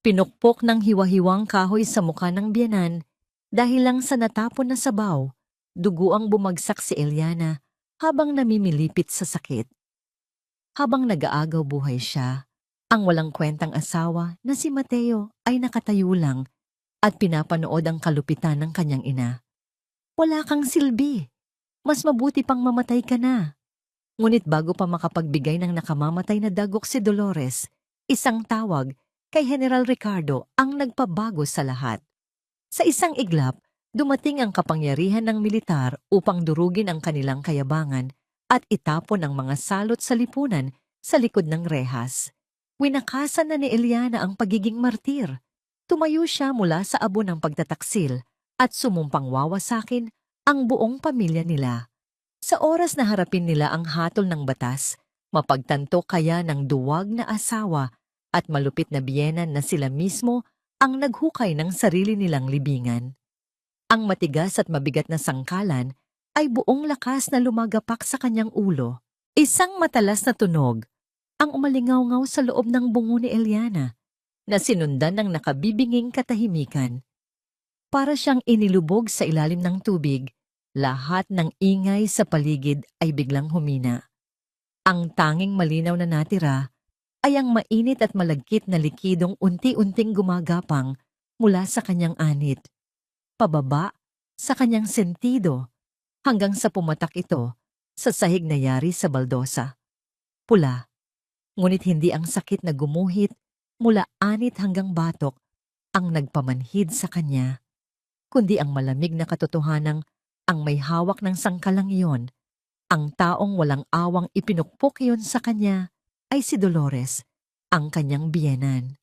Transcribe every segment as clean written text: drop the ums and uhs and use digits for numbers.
Pinukpok ng hiwa-hiwang kahoy sa mukha ng biyenan dahil lang sa natapon na sabaw, dugo ang bumagsak si Eliana habang namimilipit sa sakit. Habang nag-aagaw buhay siya, ang walang kwentang asawa na si Mateo ay nakatayo lang at pinapanood ang kalupitan ng kanyang ina. Wala kang silbi. Mas mabuti pang mamatay ka na. Ngunit bago pa makapagbigay ng nakamamatay na dagok si Dolores, isang tawag kay General Ricardo ang nagpabago sa lahat. Sa isang iglap, dumating ang kapangyarihan ng militar upang durugin ang kanilang kayabangan at itapon ang mga salot sa lipunan sa likod ng rehas. Winakasan na ni Eliana ang pagiging martir. Tumayo siya mula sa abo ng pagtataksil at sumumpang wawasakin ang buong pamilya nila. Sa oras na harapin nila ang hatol ng batas, mapagtanto kaya ng duwag na asawa at malupit na biyenan na sila mismo ang naghukay ng sarili nilang libingan. Ang matigas at mabigat na sangkalan ay buong lakas na lumagapak sa kanyang ulo. Isang matalas na tunog ang umalingaw-ngaw sa loob ng bungo ni Eliana na sinundan ng nakabibinging katahimikan. Para siyang inilubog sa ilalim ng tubig, lahat ng ingay sa paligid ay biglang humina. Ang tanging malinaw na natira ay ang mainit at malagkit na likidong unti-unting gumagapang mula sa kanyang anit, pababa sa kanyang sentido, hanggang sa pumatak ito sa sahig na yari sa baldosa. Pula, ngunit hindi ang sakit na gumuhit mula anit hanggang batok ang nagpamanhid sa kanya, kundi ang malamig na katotohanang ang may hawak ng sangkalang iyon, ang taong walang awang ipinukpok iyon sa kanya ay si Dolores, ang kanyang biyenan,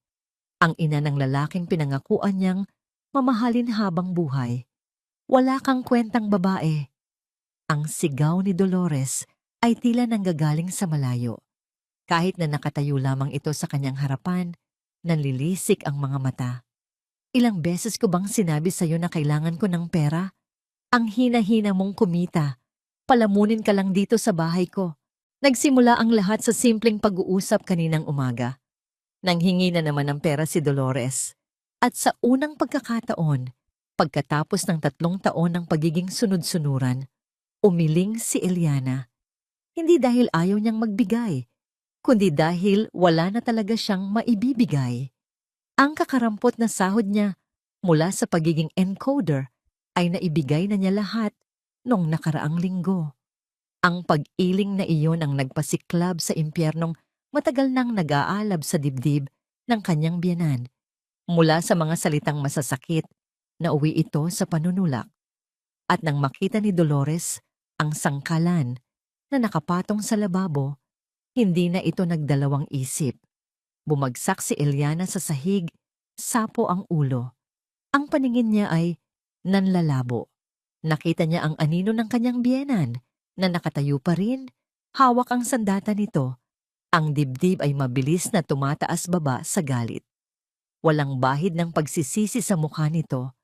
ang ina ng lalaking pinangakuan niyang mamahalin habang buhay. Wala kang kwentang babae. Ang sigaw ni Dolores ay tila nanggagaling sa malayo. Kahit na nakatayo lamang ito sa kanyang harapan, nanlilisik ang mga mata. Ilang beses ko bang sinabi sa'yo na kailangan ko ng pera? Ang hina-hina mong kumita. Palamunin ka lang dito sa bahay ko. Nagsimula ang lahat sa simpleng pag-uusap kaninang umaga. Nanghingi na naman ng pera si Dolores. At sa unang pagkakataon, pagkatapos ng 3 taon ng pagiging sunod-sunuran, umiling si Eliana. Hindi dahil ayaw niyang magbigay, kundi dahil wala na talaga siyang maibibigay. Ang kakarampot na sahod niya mula sa pagiging encoder ay naibigay na niya lahat noong nakaraang linggo. Ang pag-iling na iyon ang nagpasiklab sa impyernong matagal nang nag-aalab sa dibdib ng kanyang biyenan. Mula sa mga salitang masasakit, nauwi ito sa panunulak. At nang makita ni Dolores ang sangkalan na nakapatong sa lababo, hindi na ito nagdalawang isip. Bumagsak si Eliana sa sahig, sapo ang ulo. Ang paningin niya ay nanlalabo. Nakita niya ang anino ng kanyang biyenan na nakatayo pa rin, hawak ang sandata nito. Ang dibdib ay mabilis na tumataas baba sa galit. Walang bahid ng pagsisisi sa mukha nito.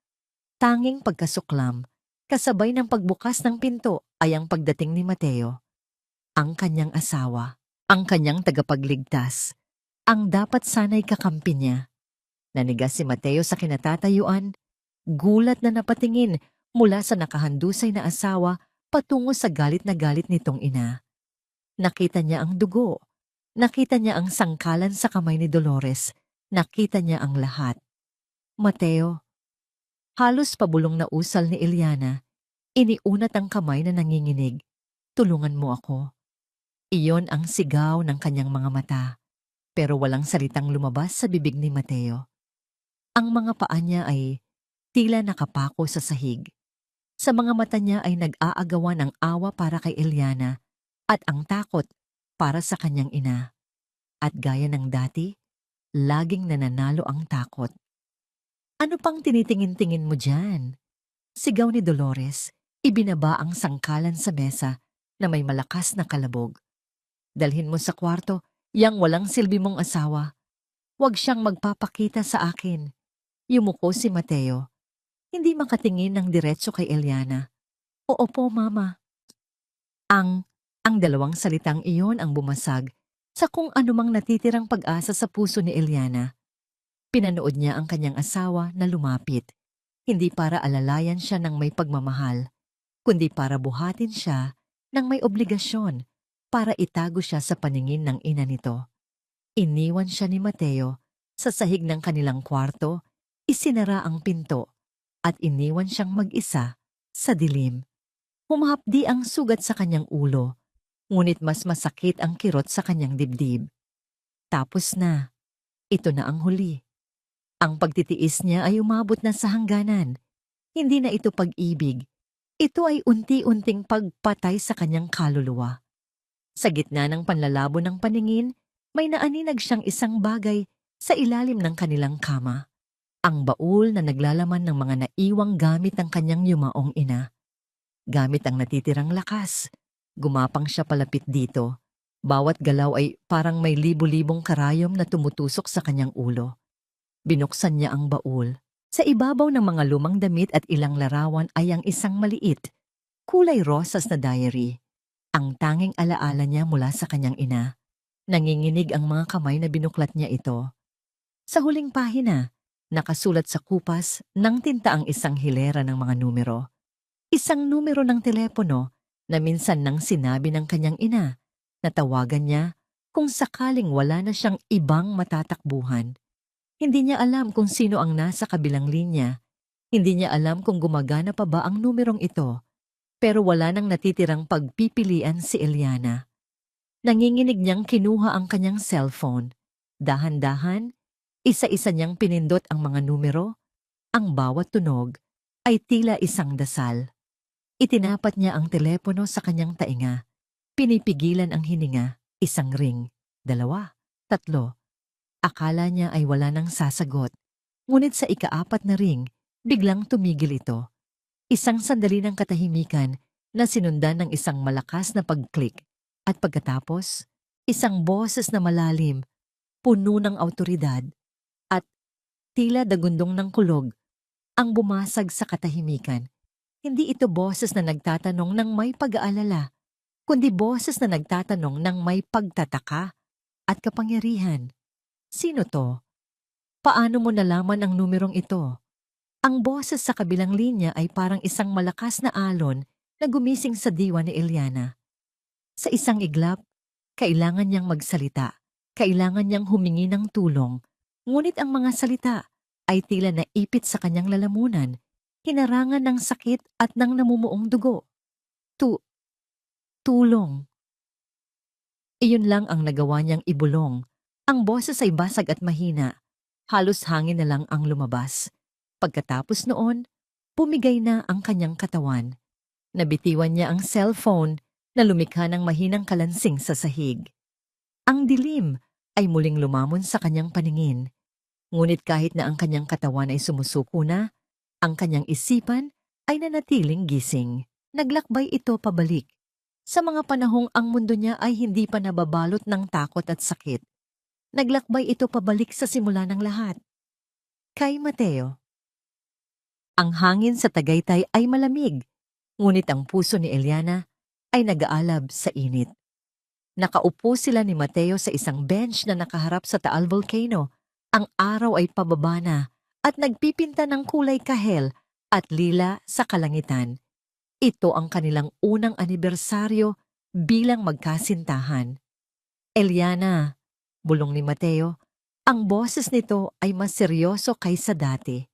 Tanging pagkasuklam, kasabay ng pagbukas ng pinto ay ang pagdating ni Mateo. Ang kanyang asawa, ang kanyang tagapagligtas, ang dapat sana'y kakampi niya. Nanigas si Mateo sa kinatatayuan, gulat na napatingin mula sa nakahandusay na asawa patungo sa galit na galit nitong ina. Nakita niya ang dugo, nakita niya ang sangkalan sa kamay ni Dolores, nakita niya ang lahat. Mateo, halos pabulong na usal ni Eliana, iniunat ang kamay na nanginginig. Tulungan mo ako. Iyon ang sigaw ng kanyang mga mata, pero walang salitang lumabas sa bibig ni Mateo. Ang mga paa niya ay tila nakapako sa sahig. Sa mga mata niya ay nag-aagawan ang awa para kay Eliana at ang takot para sa kanyang ina. At gaya ng dati, laging nananalo ang takot. Ano pang tinitingin-tingin mo dyan? Sigaw ni Dolores, ibinaba ang sangkalan sa mesa na may malakas na kalabog. Dalhin mo sa kwarto, yang walang silbi mong asawa. Huwag siyang magpapakita sa akin. Yumuko si Mateo. Hindi makatingin ng diretso kay Eliana. Oo po, Mama. Ang dalawang salitang iyon ang bumasag sa kung anumang natitirang pag-asa sa puso ni Eliana. Pinanood niya ang kanyang asawa na lumapit, hindi para alalayan siya ng may pagmamahal, kundi para buhatin siya ng may obligasyon para itago siya sa paningin ng ina nito. Iniwan siya ni Mateo sa sahig ng kanilang kwarto, isinara ang pinto, at iniwan siyang mag-isa sa dilim. Humahapdi ang sugat sa kanyang ulo, ngunit mas masakit ang kirot sa kanyang dibdib. Tapos na. Ito na ang huli. Ang pagtitiis niya ay umabot na sa hangganan. Hindi na ito pag-ibig. Ito ay unti-unting pagpatay sa kanyang kaluluwa. Sa gitna ng panlalabo ng paningin, may naaninag siyang isang bagay sa ilalim ng kanilang kama. Ang baul na naglalaman ng mga naiwang gamit ng kanyang yumaong ina. Gamit ang natitirang lakas, gumapang siya palapit dito. Bawat galaw ay parang may libu-libong karayom na tumutusok sa kanyang ulo. Binuksan niya ang baul. Sa ibabaw ng mga lumang damit at ilang larawan ay ang isang maliit, kulay rosas na diary. Ang tanging alaala niya mula sa kanyang ina. Nanginginig ang mga kamay na binuklat niya ito. Sa huling pahina, nakasulat sa kupas ng tinta ang isang hilera ng mga numero. Isang numero ng telepono na minsan nang sinabi ng kanyang ina na tawagan niya kung sakaling wala na siyang ibang matatakbuhan. Hindi niya alam kung sino ang nasa kabilang linya. Hindi niya alam kung gumagana pa ba ang numerong ito. Pero wala nang natitirang pagpipilian si Eliana. Nanginginig niyang kinuha ang kanyang cellphone. Dahan-dahan, isa-isa niyang pinindot ang mga numero. Ang bawat tunog ay tila isang dasal. Itinapat niya ang telepono sa kanyang tainga. Pinipigilan ang hininga, isang ring, 2, 3. Akala niya ay wala nang sasagot. Ngunit sa ika-4 na ring, biglang tumigil ito. Isang sandali ng katahimikan na sinundan ng isang malakas na pag-click. At pagkatapos, isang boses na malalim, puno ng awtoridad, at tila dagundong ng kulog, ang bumasag sa katahimikan. Hindi ito boses na nagtatanong ng may pag-aalala, kundi boses na nagtatanong ng may pagtataka at kapangyarihan. Sino to? Paano mo nalaman ang numerong ito? Ang boses sa kabilang linya ay parang isang malakas na alon na gumising sa diwa ni Eliana. Sa isang iglap, kailangan niyang magsalita. Kailangan niyang humingi ng tulong. Ngunit ang mga salita ay tila naipit sa kanyang lalamunan, hinarangan ng sakit at ng namumuong dugo. Tulong. Iyon lang ang nagawa niyang ibulong. Ang boses ay basag at mahina. Halos hangin na lang ang lumabas. Pagkatapos noon, pumigay na ang kanyang katawan. Nabitiwan niya ang cellphone na lumikha ng mahinang kalansing sa sahig. Ang dilim ay muling lumamon sa kanyang paningin. Ngunit kahit na ang kanyang katawan ay sumusuko na, ang kanyang isipan ay nanatiling gising. Naglakbay ito pabalik. Sa mga panahong ang mundo niya ay hindi pa nababalot ng takot at sakit. Naglakbay ito pabalik sa simula ng lahat. Kay Mateo. Ang hangin sa Tagaytay ay malamig, ngunit ang puso ni Eliana ay nag-aalab sa init. Nakaupo sila ni Mateo sa isang bench na nakaharap sa Taal Volcano. Ang araw ay pababa na at nagpipinta ng kulay kahel at lila sa kalangitan. Ito ang kanilang unang anibersaryo bilang magkasintahan. Eliana, bulong ni Mateo, ang boses nito ay mas seryoso kaysa dati.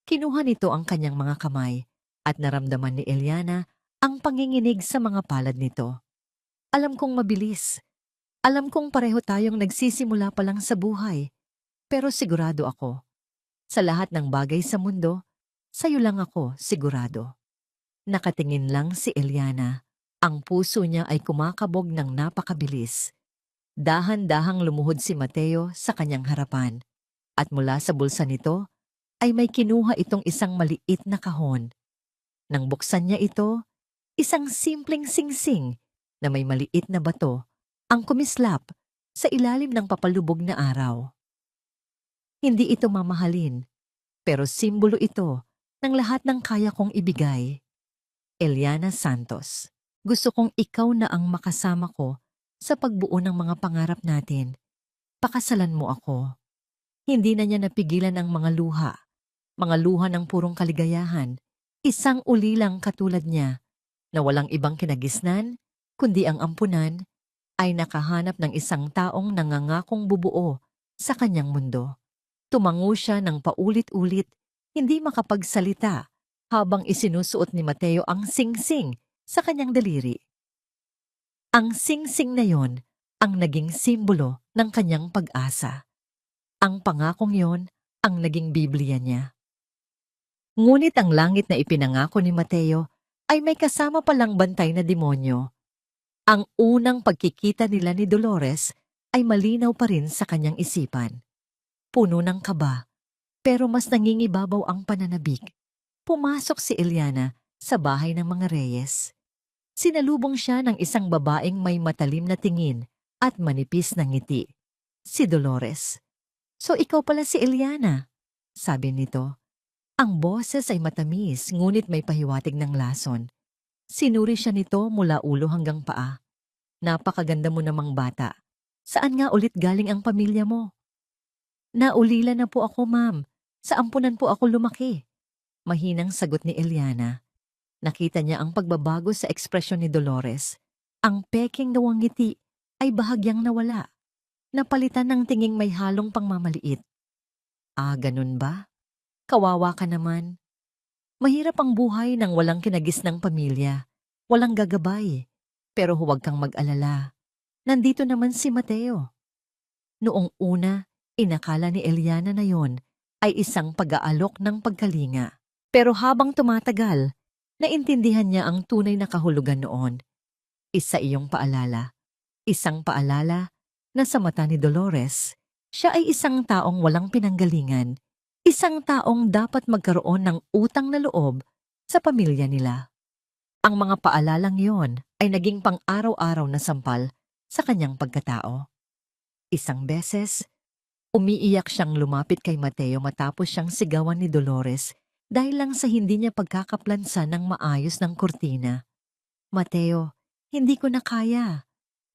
Kinuha nito ang kanyang mga kamay at naramdaman ni Eliana ang panginginig sa mga palad nito. Alam kong mabilis. Alam kong pareho tayong nagsisimula pa lang sa buhay. Pero sigurado ako, sa lahat ng bagay sa mundo, sa'yo lang ako sigurado. Nakatingin lang si Eliana. Ang puso niya ay kumakabog ng napakabilis. Dahan-dahang lumuhod si Mateo sa kanyang harapan. At mula sa bulsa nito, ay may kinuha itong isang maliit na kahon. Nang buksan niya ito, isang simpleng singsing na may maliit na bato ang kumislap sa ilalim ng papalubog na araw. Hindi ito mamahalin, pero simbolo ito ng lahat ng kaya kong ibigay. Eliana Santos, gusto kong ikaw na ang makasama ko sa pagbuo ng mga pangarap natin. Pakasalan mo ako. Hindi na niya napigilan ang mga luha ng purong kaligayahan, isang ulilang katulad niya na walang ibang kinagisnan, kundi ang ampunan ay nakahanap ng isang taong nangangakong bubuo sa kanyang mundo. Tumango siya ng paulit-ulit, hindi makapagsalita, habang isinusuot ni Mateo ang singsing sa kanyang daliri. Ang singsing na yon ang naging simbolo ng kanyang pag-asa. Ang pangakong yon ang naging Biblia niya. Ngunit ang langit na ipinangako ni Mateo ay may kasama palang bantay na demonyo. Ang unang pagkikita nila ni Dolores ay malinaw pa rin sa kanyang isipan. Puno ng kaba, pero mas nangingibabaw ang pananabik. Pumasok si Eliana sa bahay ng mga Reyes. Sinalubong siya ng isang babaeng may matalim na tingin at manipis na ngiti. Si Dolores. "So ikaw pala si Eliana," sabi nito. Ang boses ay matamis ngunit may pahiwatig ng lason. Sinuri siya nito mula ulo hanggang paa. "Napakaganda mo namang bata. Saan nga ulit galing ang pamilya mo?" "Naulila na po ako, ma'am. Sa ampunan po ako lumaki," mahinang sagot ni Eliana. Nakita niya ang pagbabago sa ekspresyon ni Dolores. Ang peking nawang ngiti ay bahagyang nawala. Napalitan ng tinging may halong pangmamaliit. "Ah, ganun ba? Kawawa ka naman. Mahirap ang buhay ng walang kinagisnang pamilya. Walang gagabay. Pero huwag kang mag-alala. Nandito naman si Mateo." Noong una, inakala ni Eliana na yon ay isang pag-aalok ng pagkalinga. Pero habang tumatagal, naintindihan niya ang tunay na kahulugan noon. Isa iyong paalala. Isang paalala na sa mata ni Dolores, siya ay isang taong walang pinanggalingan. Isang taong dapat magkaroon ng utang na loob sa pamilya nila. Ang mga paalalang yon ay naging pang-araw-araw na sampal sa kanyang pagkatao. Isang beses, umiiyak siyang lumapit kay Mateo matapos siyang sigawan ni Dolores dahil lang sa hindi niya pagkakaplansan ng maayos ng kurtina. "Mateo, hindi ko na kaya.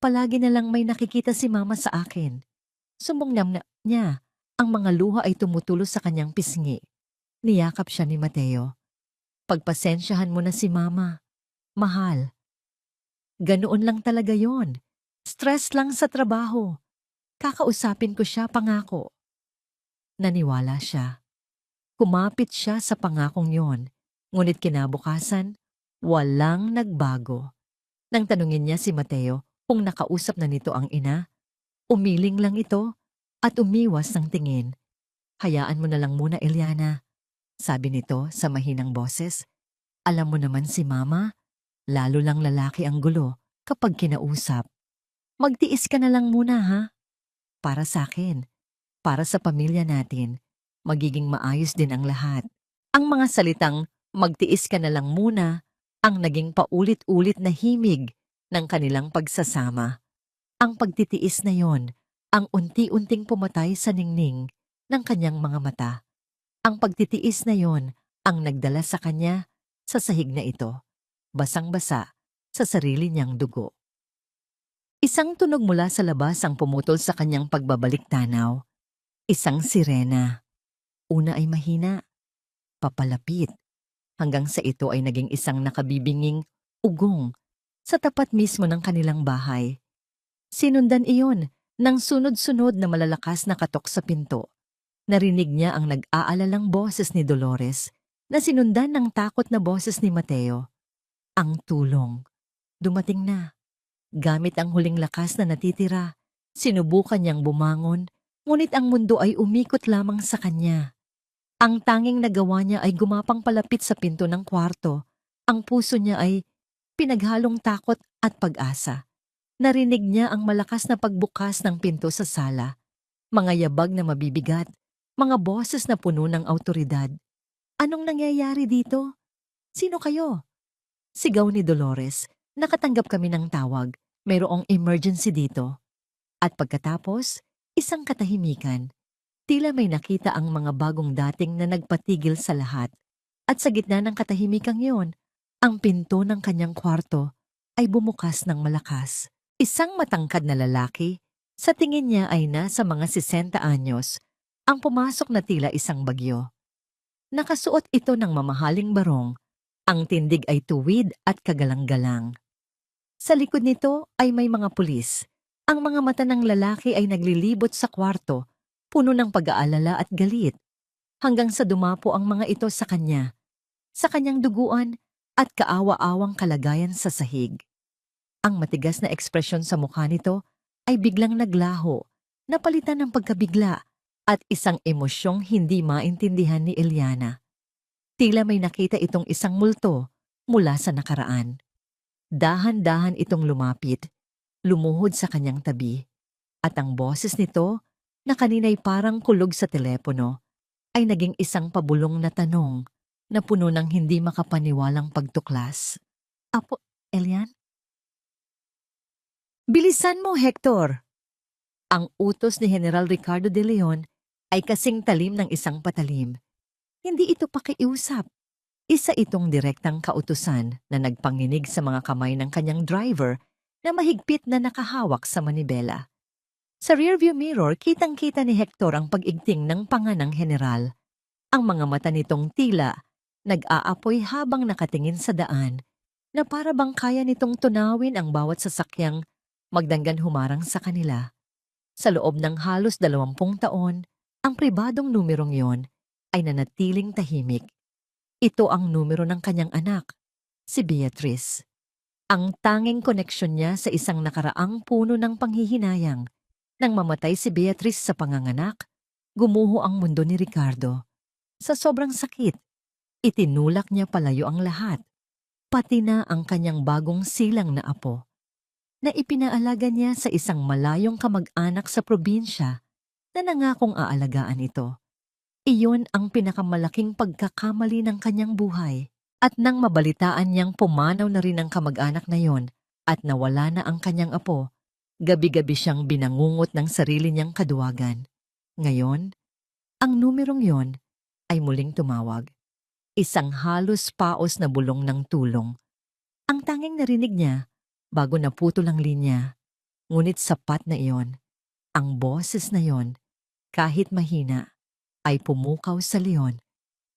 Palagi na lang may nakikita si Mama sa akin." Sumungnam na niya. Ang mga luha ay tumutulo sa kanyang pisngi. Niyakap siya ni Mateo. "Pagpasensyahan mo na si Mama. Mahal. Ganoon lang talaga yon. Stress lang sa trabaho. Kakausapin ko siya, pangako." Naniwala siya. Kumapit siya sa pangakong yon. Ngunit kinabukasan, walang nagbago. Nang tanungin niya si Mateo kung nakausap na nito ang ina, umiling lang ito at umiwas ng tingin. "Hayaan mo na lang muna, Eliana," sabi nito sa mahinang boses. "Alam mo naman si Mama, lalo lang lalaki ang gulo kapag kinausap. Magtiis ka na lang muna, ha? Para sa akin, para sa pamilya natin, magiging maayos din ang lahat." Ang mga salitang "magtiis ka na lang muna" ang naging paulit-ulit na himig ng kanilang pagsasama. Ang pagtitiis na yon ang unti-unting pumatay sa ningning ng kanyang mga mata. Ang pagtitiis na yon ang nagdala sa kanya sa sahig na ito, basang-basa sa sarili niyang dugo. Isang tunog mula sa labas ang pumutol sa kanyang pagbabalik tanaw. Isang sirena. Una ay mahina, papalapit, hanggang sa ito ay naging isang nakabibinging ugong sa tapat mismo ng kanilang bahay. Sinundan iyon ng sunod-sunod na malalakas na katok sa pinto. Narinig niya ang nag-aalalang boses ni Dolores na sinundan ng takot na boses ni Mateo. Ang tulong. Dumating na. Gamit ang huling lakas na natitira, sinubukan niyang bumangon, ngunit ang mundo ay umikot lamang sa kanya. Ang tanging nagawa niya ay gumapang palapit sa pinto ng kwarto. Ang puso niya ay pinaghalong takot at pag-asa. Narinig niya ang malakas na pagbukas ng pinto sa sala. Mga yabag na mabibigat, mga boses na puno ng awtoridad. "Anong nangyayari dito? Sino kayo?" Sigaw ni Dolores. "Nakatanggap kami ng tawag. Mayroong emergency dito." At pagkatapos, isang katahimikan. Tila may nakita ang mga bagong dating na nagpatigil sa lahat. At sa gitna ng katahimikang yon, ang pinto ng kanyang kwarto ay bumukas ng malakas. Isang matangkad na lalaki, sa tingin niya ay nasa mga 60 anyos, Ang pumasok na tila isang bagyo. Nakasuot ito ng mamahaling barong. Ang tindig ay tuwid at kagalang-galang. Sa likod nito ay may mga pulis. Ang mga mata ng lalaki ay naglilibot sa kwarto, puno ng pag-aalala at galit, hanggang sa dumapo ang mga ito sa kanya, sa kanyang duguan at kaawa-awang kalagayan sa sahig. Ang matigas na ekspresyon sa mukha nito ay biglang naglaho, napalitan ng pagkabigla at isang emosyong hindi maintindihan ni Eliana. Tila may nakita itong isang multo mula sa nakaraan. Dahan-dahan itong lumapit, lumuhod sa kanyang tabi, at ang boses nito, na kanina'y parang kulog sa telepono, ay naging isang pabulong na tanong na puno ng hindi makapaniwalang pagtuklas. Apo, Elian? Bilisan mo, Hector! Ang utos ni General Ricardo de Leon ay kasing talim ng isang patalim. Hindi ito pakiusap. Isa itong direktang kautusan na nagpanginig sa mga kamay ng kanyang driver na mahigpit na nakahawak sa manibela. Sa rearview mirror, kitang-kita ni Hector ang pag-igting ng panga ng general. Ang mga mata nitong tila nag-aapoy habang nakatingin sa daan na para bang kaya nitong tunawin ang bawat sasakyang magdanggan humarang sa kanila. Sa loob ng halos 20 taon, ang pribadong numerong yon ay nanatiling tahimik. Ito ang numero ng kanyang anak, si Beatrice. Ang tanging koneksyon niya sa isang nakaraang puno ng panghihinayang. Nang mamatay si Beatrice sa panganganak, gumuho ang mundo ni Ricardo. Sa sobrang sakit, itinulak niya palayo ang lahat, pati na ang kanyang bagong silang na apo, na ipinaalaga niya sa isang malayong kamag-anak sa probinsya na nangakong aalagaan ito. Iyon ang pinakamalaking pagkakamali ng kanyang buhay. At nang mabalitaan niyang pumanaw na rin ang kamag-anak na yon at nawala na ang kanyang apo, gabi-gabi siyang binangungot ng sarili niyang kaduwagan. Ngayon, ang numerong yon ay muling tumawag. Isang halos paos na bulong ng tulong. Ang tanging narinig niya bago naputol ang linya, ngunit sapat na iyon. Ang boses na yon, kahit mahina, ay pumukaw sa leon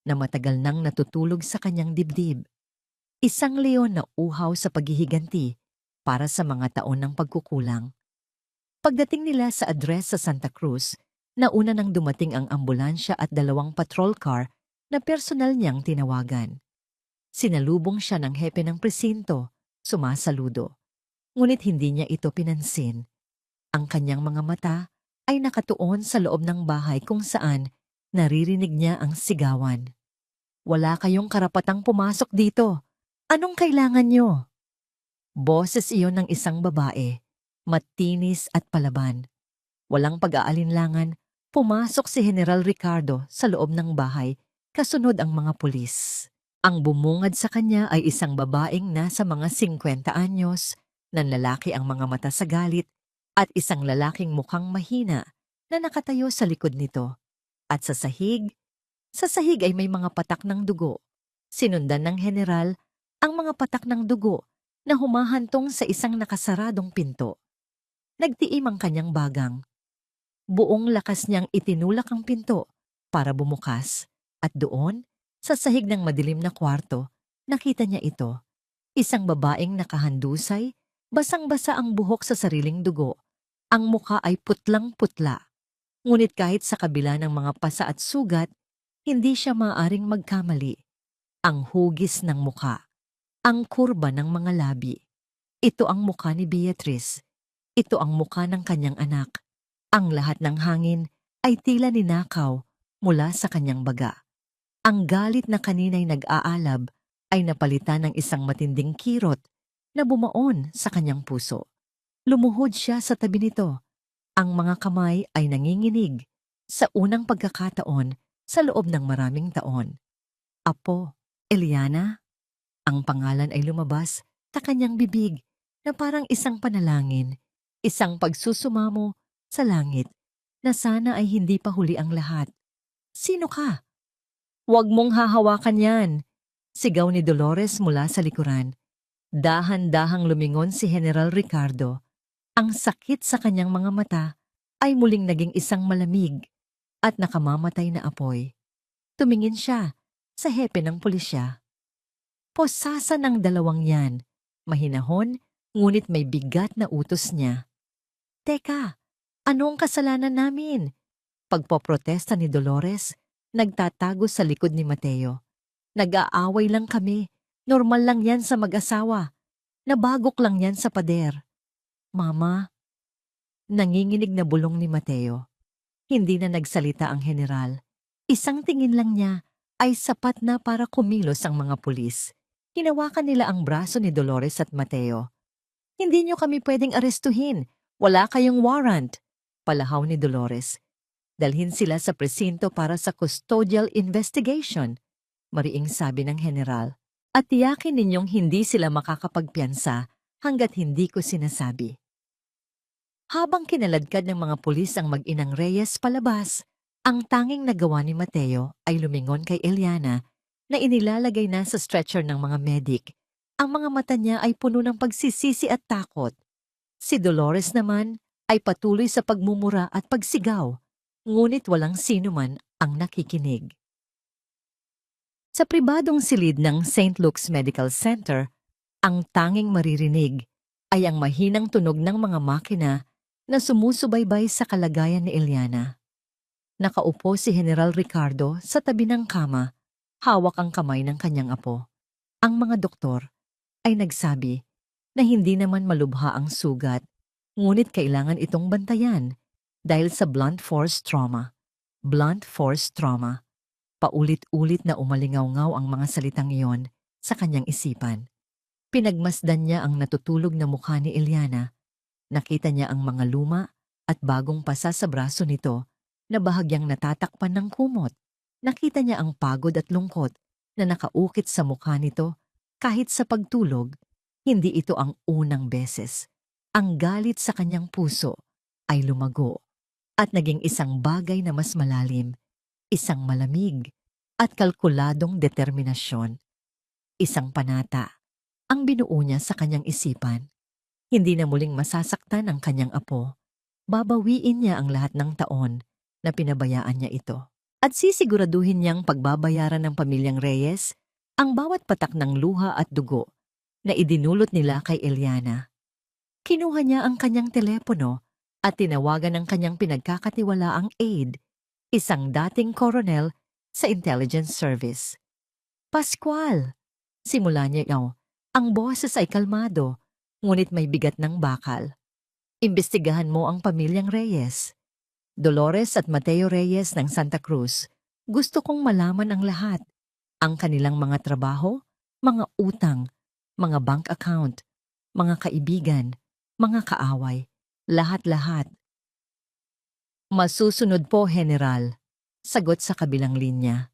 na matagal nang natutulog sa kanyang dibdib. Isang leon na uhaw sa paghihiganti para sa mga taon ng pagkukulang. Pagdating nila sa address sa Santa Cruz, nauna nang dumating ang ambulansya at 2 patrol car na personal niyang tinawagan. Sinalubong siya ng hepe ng presinto, sumasaludo. Ngunit hindi niya ito pinansin. Ang kanyang mga mata ay nakatuon sa loob ng bahay kung saan naririnig niya ang sigawan. Wala kayong karapatang pumasok dito. Anong kailangan nyo? Boses iyon ng isang babae, matinis at palaban. Walang pag-aalinlangan, pumasok si General Ricardo sa loob ng bahay, kasunod ang mga pulis. Ang bumungad sa kanya ay isang babaeng nasa mga 50 anyos, nanlalaki ang mga mata sa galit, at isang lalaking mukhang mahina na nakatayo sa likod nito. At sa sahig ay may mga patak ng dugo. Sinundan ng general ang mga patak ng dugo na humahantong sa isang nakasaradong pinto. Nagtiim ang kanyang bagang. Buong lakas niyang itinulak ang pinto para bumukas, at doon, sa sahig ng madilim na kwarto, nakita niya ito. Isang babaeng nakahandusay, basang-basa ang buhok sa sariling dugo. Ang mukha ay putlang-putla. Ngunit kahit sa kabila ng mga pasa at sugat, hindi siya maaaring magkamali. Ang hugis ng mukha, ang kurba ng mga labi. Ito ang mukha ni Beatrice. Ito ang mukha ng kanyang anak. Ang lahat ng hangin ay tila ninakaw mula sa kanyang baga. Ang galit na kanina'y nag-aalab ay napalitan ng isang matinding kirot na bumaon sa kanyang puso. Lumuhod siya sa tabi nito. Ang mga kamay ay nanginginig sa unang pagkakataon sa loob ng maraming taon. Apo, Eliana? Ang pangalan ay lumabas sa kanyang bibig na parang isang panalangin, isang pagsusumamo sa langit na sana ay hindi pa huli ang lahat. Sino ka? Huwag mong hahawakan yan, sigaw ni Dolores mula sa likuran. Dahan-dahang lumingon si General Ricardo. Ang sakit sa kanyang mga mata ay muling naging isang malamig at nakamamatay na apoy. Tumingin siya sa hepe ng pulisya. Posasa ng dalawang yan. Mahinahon, ngunit may bigat na utos niya. Teka, ano ang kasalanan namin? Pagpoprotesta ni Dolores, nagtatago sa likod ni Mateo. Nag-aaway lang kami. Normal lang yan sa mag-asawa. Nabagok lang yan sa pader. Mama, nanginginig na bulong ni Mateo. Hindi na nagsalita ang general. Isang tingin lang niya ay sapat na para kumilos ang mga pulis. Hinawakan nila ang braso ni Dolores at Mateo. Hindi niyo kami pwedeng arestuhin. Wala kayong warrant. Palahaw ni Dolores. Dalhin sila sa presinto para sa custodial investigation. Mariing sabi ng general. At tiyakin ninyong hindi sila makakapagpiyansa hanggat hindi ko sinasabi. Habang kinaladkad ng mga pulis ang mag-inang Reyes palabas, ang tanging nagawa ni Mateo ay lumingon kay Eliana na inilalagay na sa stretcher ng mga medic. Ang mga mata niya ay puno ng pagsisisi at takot. Si Dolores naman ay patuloy sa pagmumura at pagsigaw, ngunit walang sino man ang nakikinig. Sa pribadong silid ng St. Luke's Medical Center, ang tanging maririnig ay ang mahinang tunog ng mga makina na sumusubaybay sa kalagayan ni Eliana. Nakaupo si General Ricardo sa tabi ng kama, hawak ang kamay ng kanyang apo. Ang mga doktor ay nagsabi na hindi naman malubha ang sugat, ngunit kailangan itong bantayan dahil sa blunt force trauma. Blunt force trauma. Paulit-ulit na umalingaw-ngaw ang mga salitang iyon sa kanyang isipan. Pinagmasdan niya ang natutulog na mukha ni Eliana. Nakita niya ang mga luma at bagong pasa sa braso nito na bahagyang natatakpan ng kumot. Nakita niya ang pagod at lungkot na nakaukit sa mukha nito kahit sa pagtulog, hindi ito ang unang beses. Ang galit sa kanyang puso ay lumago at naging isang bagay na mas malalim, isang malamig at kalkuladong determinasyon. Isang panata ang binuo niya sa kanyang isipan. Hindi na muling masasaktan ang kanyang apo. Babawiin niya ang lahat ng taon na pinabayaan niya ito. At sisiguraduhin niyang pagbabayaran ng pamilyang Reyes ang bawat patak ng luha at dugo na idinulot nila kay Eliana. Kinuha niya ang kanyang telepono at tinawagan ang kanyang pinagkakatiwalaang aide, isang dating koronel sa intelligence service. Pascual! Simula niya ang boses ay kalmado, ngunit may bigat ng bakal. Imbestigahan mo ang pamilyang Reyes. Dolores at Mateo Reyes ng Santa Cruz. Gusto kong malaman ang lahat. Ang kanilang mga trabaho, mga utang, mga bank account, mga kaibigan, mga kaaway, lahat-lahat. Masusunod po, General. Sagot sa kabilang linya.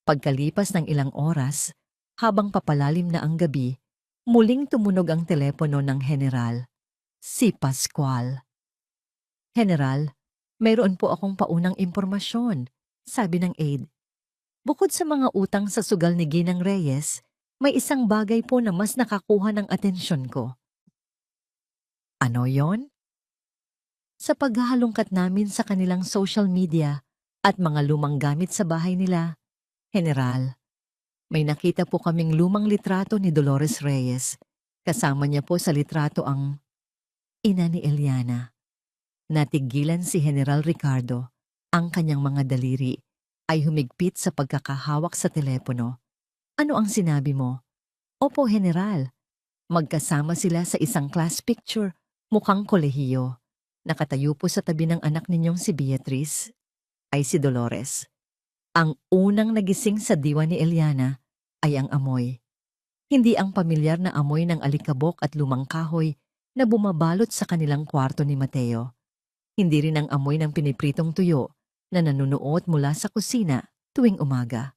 Pagkalipas ng ilang oras, habang papalalim na ang gabi, muling tumunog ang telepono ng General. Si Pascual. General, mayroon po akong paunang impormasyon, sabi ng aide. Bukod sa mga utang sa sugal ni Ginang Reyes, may isang bagay po na mas nakakuha ng atensyon ko. Ano yon? Sa paghahalongkat namin sa kanilang social media at mga lumang gamit sa bahay nila, General, may nakita po kaming lumang litrato ni Dolores Reyes. Kasama niya po sa litrato ang ina ni Eliana. Natigilan si General Ricardo. Ang kanyang mga daliri ay humigpit sa pagkakahawak sa telepono. Ano ang sinabi mo? Opo, General. Magkasama sila sa isang class picture, mukhang kolehiyo. Nakatayo po sa tabi ng anak ninyong si Beatrice, ay si Dolores. Ang unang nagising sa diwa ni Eliana ay ang amoy. Hindi ang pamilyar na amoy ng alikabok at lumang kahoy na bumabalot sa kanilang kwarto ni Mateo. Hindi rin ang amoy ng pinipritong tuyo na nanunuot mula sa kusina tuwing umaga.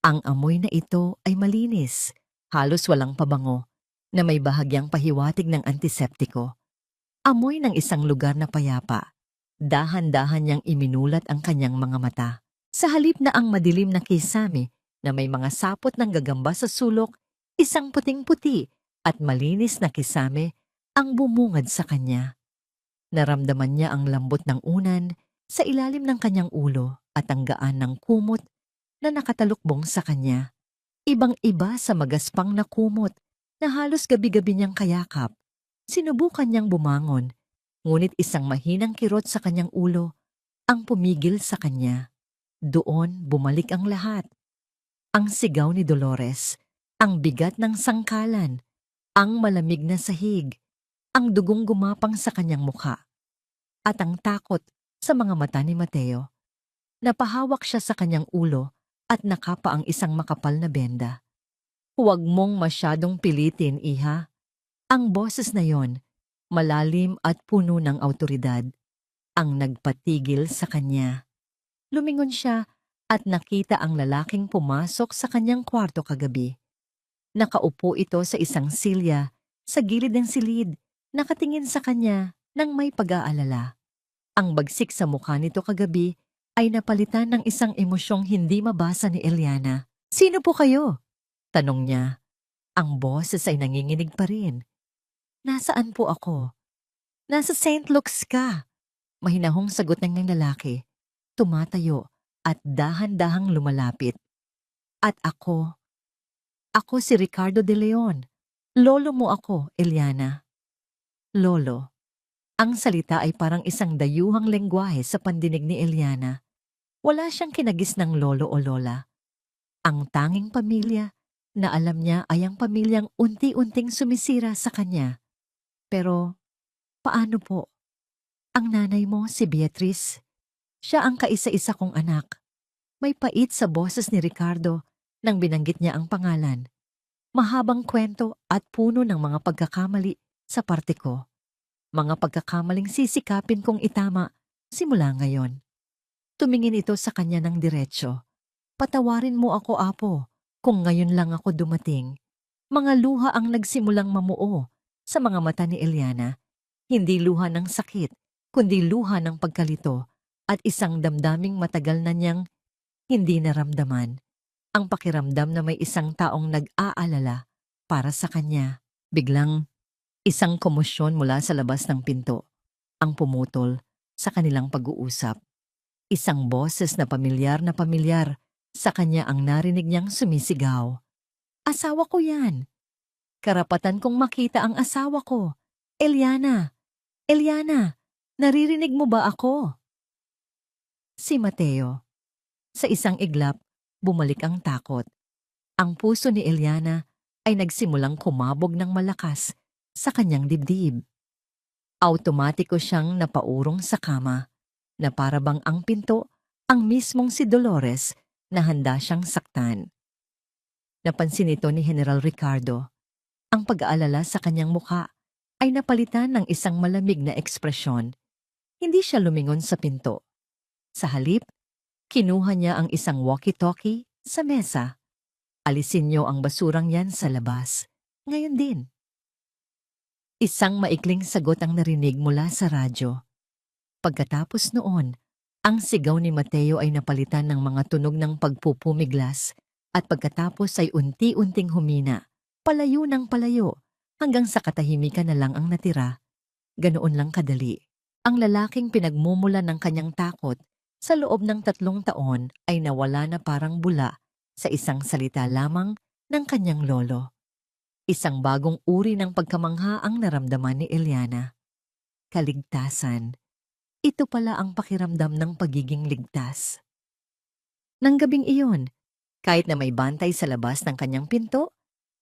Ang amoy na ito ay malinis, halos walang pabango, na may bahagyang pahiwatig ng antiseptiko. Amoy ng isang lugar na payapa. Dahan-dahan niyang iminulat ang kanyang mga mata. Sa halip na ang madilim na kisame na may mga sapot ng gagamba sa sulok, isang puting-puti at malinis na kisame ang bumungad sa kanya. Naramdaman niya ang lambot ng unan, sa ilalim ng kanyang ulo at ang gaan ng kumot na nakatalukbong sa kanya. Ibang-iba sa magaspang na kumot na halos gabi-gabi niyang kayakap. Sinubukan niyang bumangon, ngunit isang mahinang kirot sa kanyang ulo ang pumigil sa kanya. Doon bumalik ang lahat. Ang sigaw ni Dolores, ang bigat ng sangkalan, ang malamig na sahig, ang dugong gumapang sa kanyang mukha, at ang takot sa mga mata ni Mateo. Napahawak siya sa kanyang ulo at nakapa ang isang makapal na benda. Huwag mong masyadong pilitin, iha. Ang boses na yon, malalim at puno ng awtoridad, ang nagpatigil sa kanya. Lumingon siya at nakita ang lalaking pumasok sa kanyang kwarto kagabi. Nakaupo ito sa isang silya, sa gilid ng silid, nakatingin sa kanya ng may pag-aalala. Ang bagsik sa mukha nito kagabi ay napalitan ng isang emosyong hindi mabasa ni Eliana. "Sino po kayo?" tanong niya. Ang boses ay nanginginig pa rin. "Nasaan po ako?" "Nasa St. Luke's ka," mahinahong sagot ng lalaki. Tumatayo at dahan-dahang lumalapit. "At ako si Ricardo de Leon. Lolo mo ako, Eliana." Lolo. Ang salita ay parang isang dayuhang lengguwahe sa pandinig ni Eliana. Wala siyang kinagis ng lolo o lola. Ang tanging pamilya na alam niya ay ang pamilyang unti-unting sumisira sa kanya. Pero, paano po? Ang nanay mo, si Beatrice. Siya ang kaisa-isa kong anak. May pait sa boses ni Ricardo nang binanggit niya ang pangalan. Mahabang kwento at puno ng mga pagkakamali sa parte ko. Mga pagkakamaling sisikapin kong itama simula ngayon. Tumingin ito sa kanya ng diretsyo. "Patawarin mo ako, Apo, kung ngayon lang ako dumating." Mga luha ang nagsimulang mamuo sa mga mata ni Eliana. Hindi luha ng sakit, kundi luha ng pagkalito at isang damdaming matagal na niyang hindi naramdaman. Ang pakiramdam na may isang taong nag-aalala para sa kanya. Biglang, isang komosyon mula sa labas ng pinto ang pumutol sa kanilang pag-uusap. Isang boses na pamilyar sa kanya ang narinig niyang sumisigaw. "Asawa ko yan! Karapatan kong makita ang asawa ko! Eliana! Eliana! Naririnig mo ba ako?" Si Mateo. Sa isang iglap, bumalik ang takot. Ang puso ni Eliana ay nagsimulang kumabog ng malakas sa kanyang dibdib. Automatiko siyang napaurong sa kama, na parabang ang pinto ang mismong si Dolores na handa siyang saktan. Napansin ito ni General Ricardo. Ang pag-aalala sa kanyang mukha ay napalitan ng isang malamig na ekspresyon. Hindi siya lumingon sa pinto. Sa halip, kinuha niya ang isang walkie-talkie sa mesa. "Alisin niyo ang basurang yan sa labas. Ngayon din." Isang maikling sagot ang narinig mula sa radyo. Pagkatapos noon, ang sigaw ni Mateo ay napalitan ng mga tunog ng pagpupumiglas at pagkatapos ay unti-unting humina, palayo ng palayo, hanggang sa katahimikan na lang ang natira. Ganoon lang kadali. Ang lalaking pinagmumula ng kanyang takot sa loob ng 3 taon ay nawala na parang bula sa isang salita lamang ng kanyang lolo. Isang bagong uri ng pagkamangha ang naramdaman ni Eliana. Kaligtasan. Ito pala ang pakiramdam ng pagiging ligtas. Nang gabing iyon, kahit na may bantay sa labas ng kanyang pinto,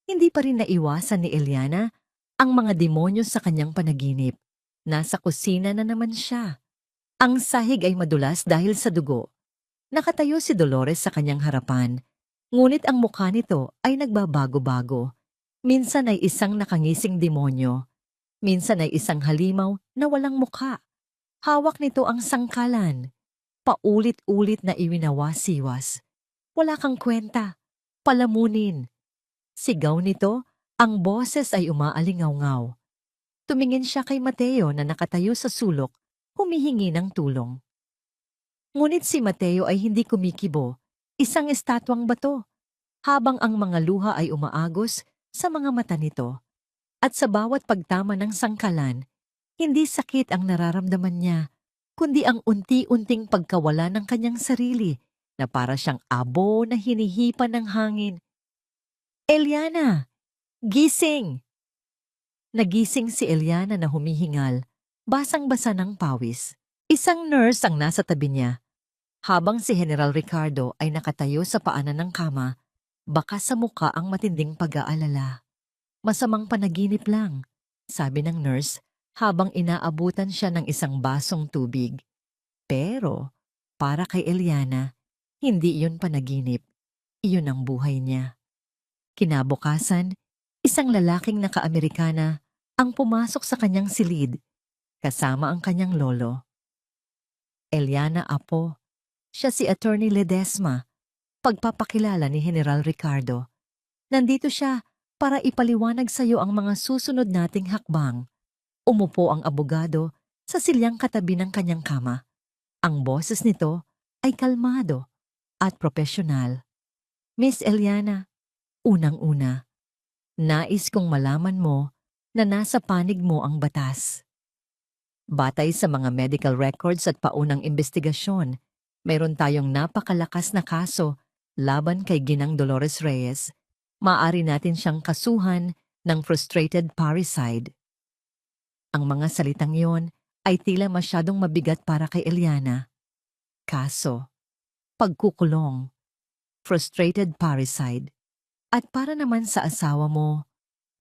hindi pa rin naiwasan ni Eliana ang mga demonyo sa kanyang panaginip. Nasa kusina na naman siya. Ang sahig ay madulas dahil sa dugo. Nakatayo si Dolores sa kanyang harapan, ngunit ang mukha nito ay nagbabago-bago. Minsan ay isang nakangising demonyo, minsan ay isang halimaw na walang mukha. Hawak nito ang sangkalan, paulit-ulit na iwinawa-siwas. "Wala kang kwenta, palamunin." Sigaw nito, ang boses ay umaalingaw-ngaw. Tumingin siya kay Mateo na nakatayo sa sulok, humihingi ng tulong. Ngunit si Mateo ay hindi kumikibo, isang estatwang bato, habang ang mga luha ay umaagos sa mga mata nito. At sa bawat pagtama ng sangkalan, hindi sakit ang nararamdaman niya, kundi ang unti-unting pagkawala ng kanyang sarili na para siyang abo na hinihipan ng hangin. Eliana! Gising! Nagising si Eliana na humihingal, basang-basa ng pawis. Isang nurse ang nasa tabi niya, habang si General Ricardo ay nakatayo sa paanan ng kama, baka sa muka ang matinding pag-aalala. Masamang panaginip lang, sabi ng nurse habang inaabutan siya ng isang basong tubig. Pero, para kay Eliana, hindi iyon panaginip. Iyon ang buhay niya. Kinabukasan, isang lalaking naka-Amerikana ang pumasok sa kanyang silid, kasama ang kanyang lolo. Eliana apo, siya si Attorney Ledesma, pagpapakilala ni General Ricardo. Nandito siya para ipaliwanag sa iyo ang mga susunod nating hakbang. Umupo ang abogado sa silyang katabi ng kanyang kama. Ang boses nito ay kalmado at propesyonal. Miss Eliana, unang-una, nais kong malaman mo na nasa panig mo ang batas. Batay sa mga medical records at paunang investigasyon, mayroon tayong napakalakas na kaso laban kay Ginang Dolores Reyes. Maaari natin siyang kasuhan ng frustrated parricide. Ang mga salitang yon ay tila masyadong mabigat para kay Eliana. Kaso, pagkukulong, frustrated parricide, at para naman sa asawa mo,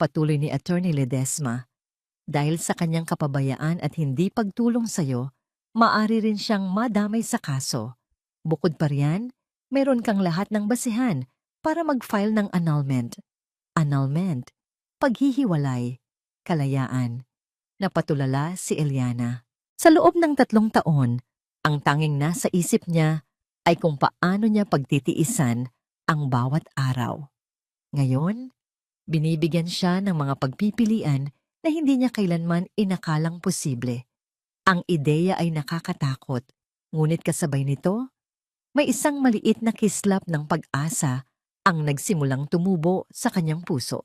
patuloy ni Attorney Ledesma, dahil sa kanyang kapabayaan at hindi pagtulong sa'yo, maaari rin siyang madamay sa kaso. Bukod pa riyan, meron kang lahat ng basihan para mag-file ng annulment. Annulment, paghihiwalay, kalayaan. Napatulala si Eliana. Sa loob ng 3 taon, ang tanging nasa isip niya ay kung paano niya pagtitiisan ang bawat araw. Ngayon, binibigyan siya ng mga pagpipilian na hindi niya kailanman inakalang posible. Ang ideya ay nakakatakot, ngunit kasabay nito, may isang maliit na kislap ng pag-asa ang nagsimulang tumubo sa kanyang puso.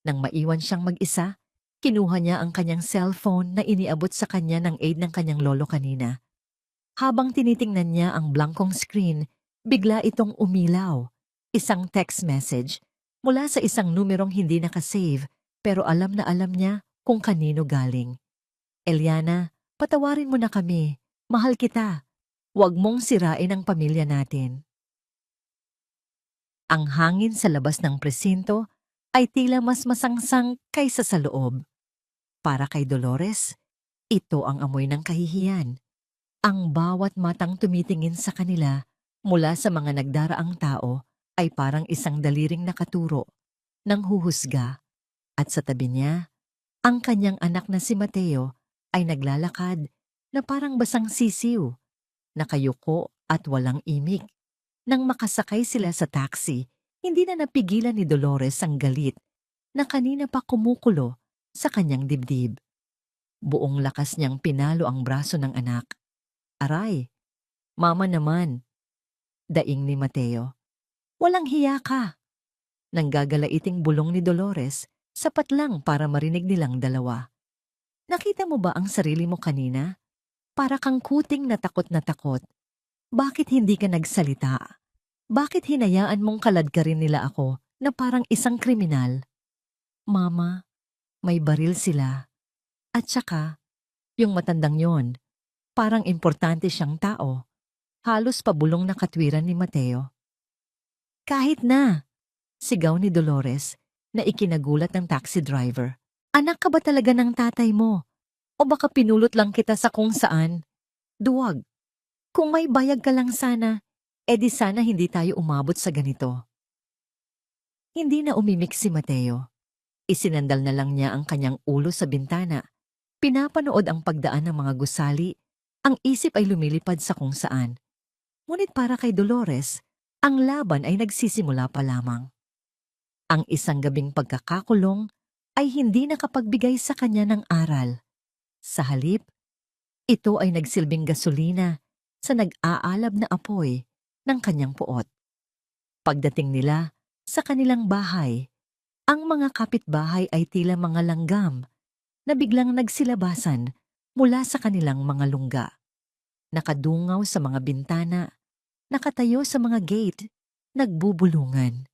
Nang maiwan siyang mag-isa, kinuha niya ang kanyang cellphone na iniabot sa kanya ng aide ng kanyang lolo kanina. Habang tinitingnan niya ang blankong screen, bigla itong umilaw. Isang text message mula sa isang numerong hindi nakasave pero alam na alam niya kung kanino galing. Eliana, patawarin mo na kami. Mahal kita. Huwag mong sirain ang pamilya natin. Ang hangin sa labas ng presinto ay tila mas masangsang kaysa sa loob. Para kay Dolores, ito ang amoy ng kahihiyan. Ang bawat matang tumitingin sa kanila mula sa mga nagdaraang tao ay parang isang daliring nakaturo ng huhusga. At sa tabi niya, ang kanyang anak na si Mateo ay naglalakad na parang basang sisiw, nakayuko at walang imik. Nang makasakay sila sa taxi, hindi na napigilan ni Dolores ang galit na kanina pa kumukulo sa kanyang dibdib. Buong lakas niyang pinalo ang braso ng anak. Aray, mama naman, daing ni Mateo. Walang hiya ka. Nanggagalaiting bulong ni Dolores, sapat lang para marinig nilang dalawa. Nakita mo ba ang sarili mo kanina? Para kang kuting na takot na takot. Bakit hindi ka nagsalita? Bakit hinayaan mong kaladkarin nila ako na parang isang kriminal? Mama, may baril sila. At saka, yung matandang yon, parang importante siyang tao. Halos pabulong na katwiran ni Mateo. Kahit na, sigaw ni Dolores na ikinagulat ng taxi driver. Anak ka ba talaga ng tatay mo? O baka pinulot lang kita sa kung saan? Duwag. Kung may bayag ka lang sana, edi sana hindi tayo umabot sa ganito. Hindi na umimik si Mateo. Isinandal na lang niya ang kanyang ulo sa bintana. Pinapanood ang pagdaan ng mga gusali. Ang isip ay lumilipad sa kung saan. Ngunit para kay Dolores, ang laban ay nagsisimula pa lamang. Ang isang gabing pagkakakulong ay hindi nakapagbigay sa kanya ng aral. Sa halip, ito ay nagsilbing gasolina sa nag-aalab na apoy ng kanyang puot. Pagdating nila sa kanilang bahay, ang mga kapitbahay ay tila mga langgam na biglang nagsilabasan mula sa kanilang mga lungga. nakadungaw sa mga bintana, nakatayo sa mga gate, nagbubulungan.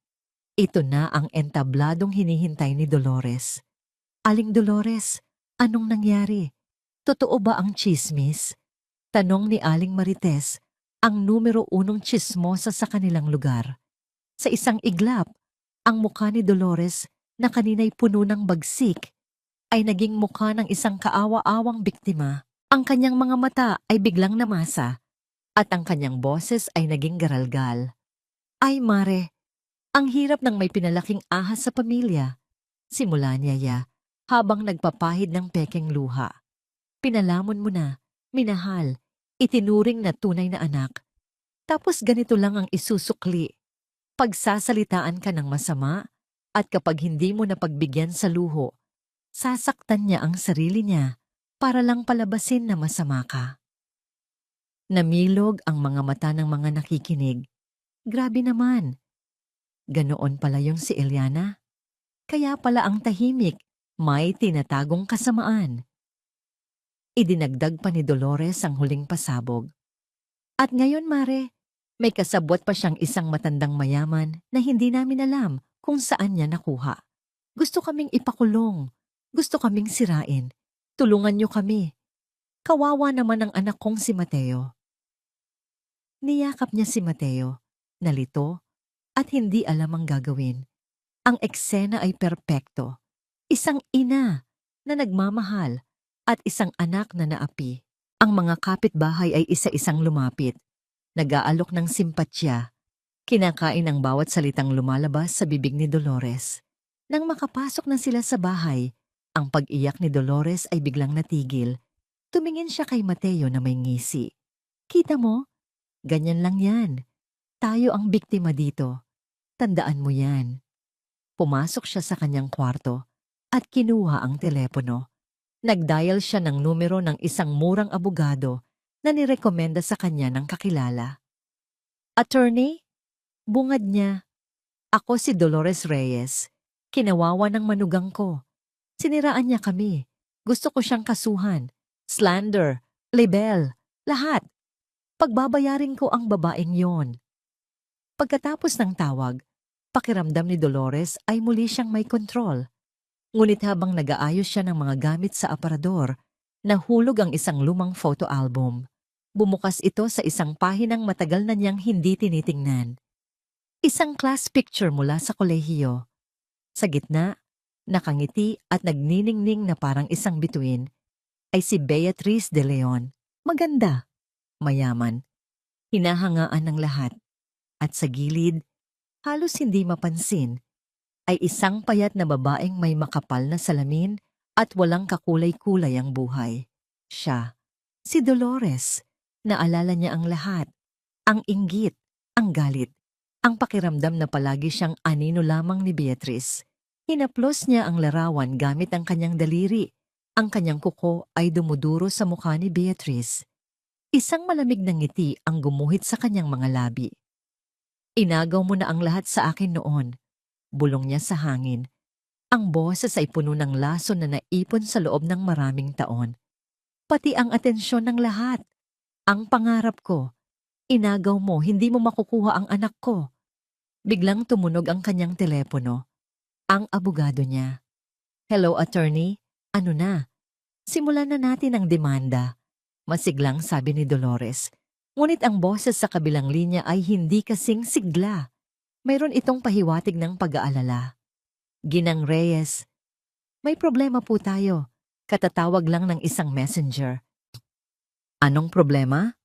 Ito na ang entabladong hinihintay ni Dolores. Aling Dolores, anong nangyari? Totoo ba ang tsismis? Tanong ni Aling Marites, ang numero unong tsismosa sa kanilang lugar. Sa isang iglap, ang mukha ni Dolores na kanina'y puno ng bagsik ay naging mukha ng isang kaawa-awang biktima. Ang kanyang mga mata ay biglang namasa at ang kanyang boses ay naging garalgal. Ay mare, ang hirap ng may pinalaking ahas sa pamilya. Simula niya ya, habang nagpapahid ng pekeng luha. Pinalamon mo na, minahal, itinuring na tunay na anak. Tapos ganito lang ang isusukli. Pagsasalitaan ka ng masama at kapag hindi mo napagbigyan sa luho, sasaktan niya ang sarili niya para lang palabasin na masama ka. Namilog ang mga mata ng mga nakikinig. Grabe naman. Ganoon pala yung si Eliana. Kaya pala ang tahimik, may tinatagong kasamaan. Idinagdag pa ni Dolores ang huling pasabog. At ngayon, Mare, may kasabwat pa siyang isang matandang mayaman na hindi namin alam kung saan niya nakuha. Gusto kaming ipakulong. Gusto kaming sirain. Tulungan niyo kami. Kawawa naman ang anak kong si Mateo. Niyakap niya si Mateo, nalito, at hindi alam ang gagawin. Ang eksena ay perpekto. Isang ina na nagmamahal at isang anak na naapi. Ang mga kapitbahay ay isa-isang lumapit. Nag-aalok ng simpatsya. Kinakain ang bawat salitang lumalabas sa bibig ni Dolores. Nang makapasok na sila sa bahay, ang pag-iyak ni Dolores ay biglang natigil. Tumingin siya kay Mateo na may ngisi. Kita mo? Ganyan lang yan. Tayo ang biktima dito. Tandaan mo yan. Pumasok siya sa kanyang kwarto at kinuha ang telepono. Nag-dial siya ng numero ng isang murang abogado na nirekomenda sa kanya ng kakilala. Attorney? Bungad niya. Ako si Dolores Reyes. Kinawawa ng manugang ko. Siniraan niya kami. Gusto ko siyang kasuhan. Slander, libel, lahat. Pagbabayarin ko ang babaeng yon. Pagkatapos ng tawag, pakiramdam ni Dolores ay muli siyang may kontrol. Ngunit habang nag-aayos siya ng mga gamit sa aparador, nahulog ang isang lumang photo album. Bumukas ito sa isang pahinang matagal na niyang hindi tinitingnan. Isang class picture mula sa kolehiyo. Sa gitna, nakangiti at nagniningning na parang isang bituin, ay si Beatrice de Leon. Maganda, mayaman, hinahangaan ng lahat. At sa gilid, halos hindi mapansin, ay isang payat na babaeng may makapal na salamin at walang kakulay-kulay ang buhay. Siya, si Dolores. Naalala niya ang lahat. Ang inggit, ang galit, ang pakiramdam na palagi siyang anino lamang ni Beatrice. Hinaplos niya ang larawan gamit ang kanyang daliri. Ang kanyang kuko ay dumuduro sa mukha ni Beatrice. Isang malamig na ngiti ang gumuhit sa kanyang mga labi. Inagaw mo na ang lahat sa akin noon. Bulong niya sa hangin. Ang boses ay puno ng lason na naipon sa loob ng maraming taon. Pati ang atensyon ng lahat. Ang pangarap ko. Inagaw mo, hindi mo makukuha ang anak ko. Biglang tumunog ang kanyang telepono. Ang abogado niya. Hello, attorney. Ano na? Simulan na natin ang demanda. Masiglang sabi ni Dolores. Ngunit ang boses sa kabilang linya ay hindi kasing sigla. Mayroon itong pahiwatig ng pag-aalala. Ginang Reyes, may problema po tayo. Katatawag lang ng isang messenger. Anong problema?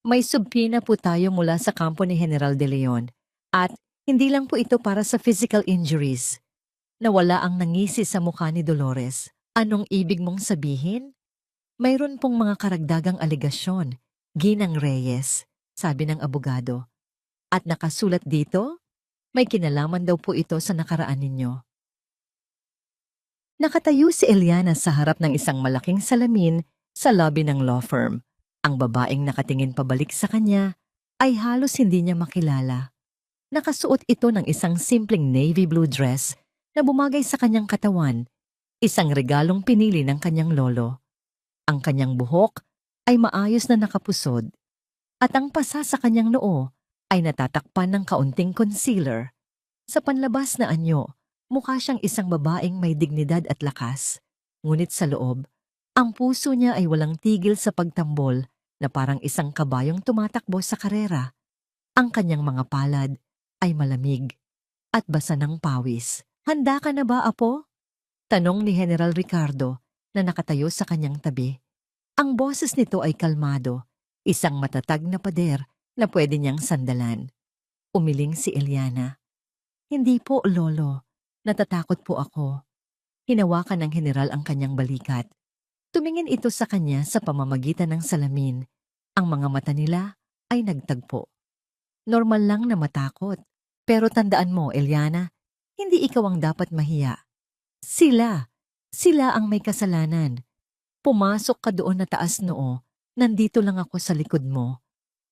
May subpina po tayo mula sa kampo ni General De Leon at hindi lang po ito para sa physical injuries. Nawala ang nangisi sa mukha ni Dolores. Anong ibig mong sabihin? Mayroon pong mga karagdagang aligasyon, Ginang Reyes, sabi ng abogado. At nakasulat dito, may kinalaman daw po ito sa nakaraan ninyo. Nakatayo si Eliana sa harap ng isang malaking salamin sa lobby ng law firm. Ang babaeng nakatingin pabalik sa kanya ay halos hindi niya makilala. Nakasuot ito ng isang simpleng navy blue dress na bumagay sa kanyang katawan, isang regalong pinili ng kanyang lolo. Ang kanyang buhok ay maayos na nakapusod at ang pasa sa kanyang noo ay natatakpan ng kaunting concealer. Sa panlabas na anyo, mukha siyang isang babaeng may dignidad at lakas. Ngunit sa loob, ang puso niya ay walang tigil sa pagtambol na parang isang kabayong tumatakbo sa karera. Ang kanyang mga palad ay malamig at basa ng pawis. "Handa ka na ba, apo?" Tanong ni General Ricardo na nakatayo sa kanyang tabi. Ang boses nito ay kalmado, isang matatag na pader na pwede niyang sandalan. Umiling si Eliana. "Hindi po, Lolo. Natatakot po ako." Hinawakan ng general ang kanyang balikat. Tumingin ito sa kanya sa pamamagitan ng salamin. Ang mga mata nila ay nagtagpo. "Normal lang na matakot. Pero tandaan mo, Eliana, hindi ikaw ang dapat mahiya. Sila. Sila ang may kasalanan. Pumasok ka doon na taas noo. Nandito lang ako sa likod mo."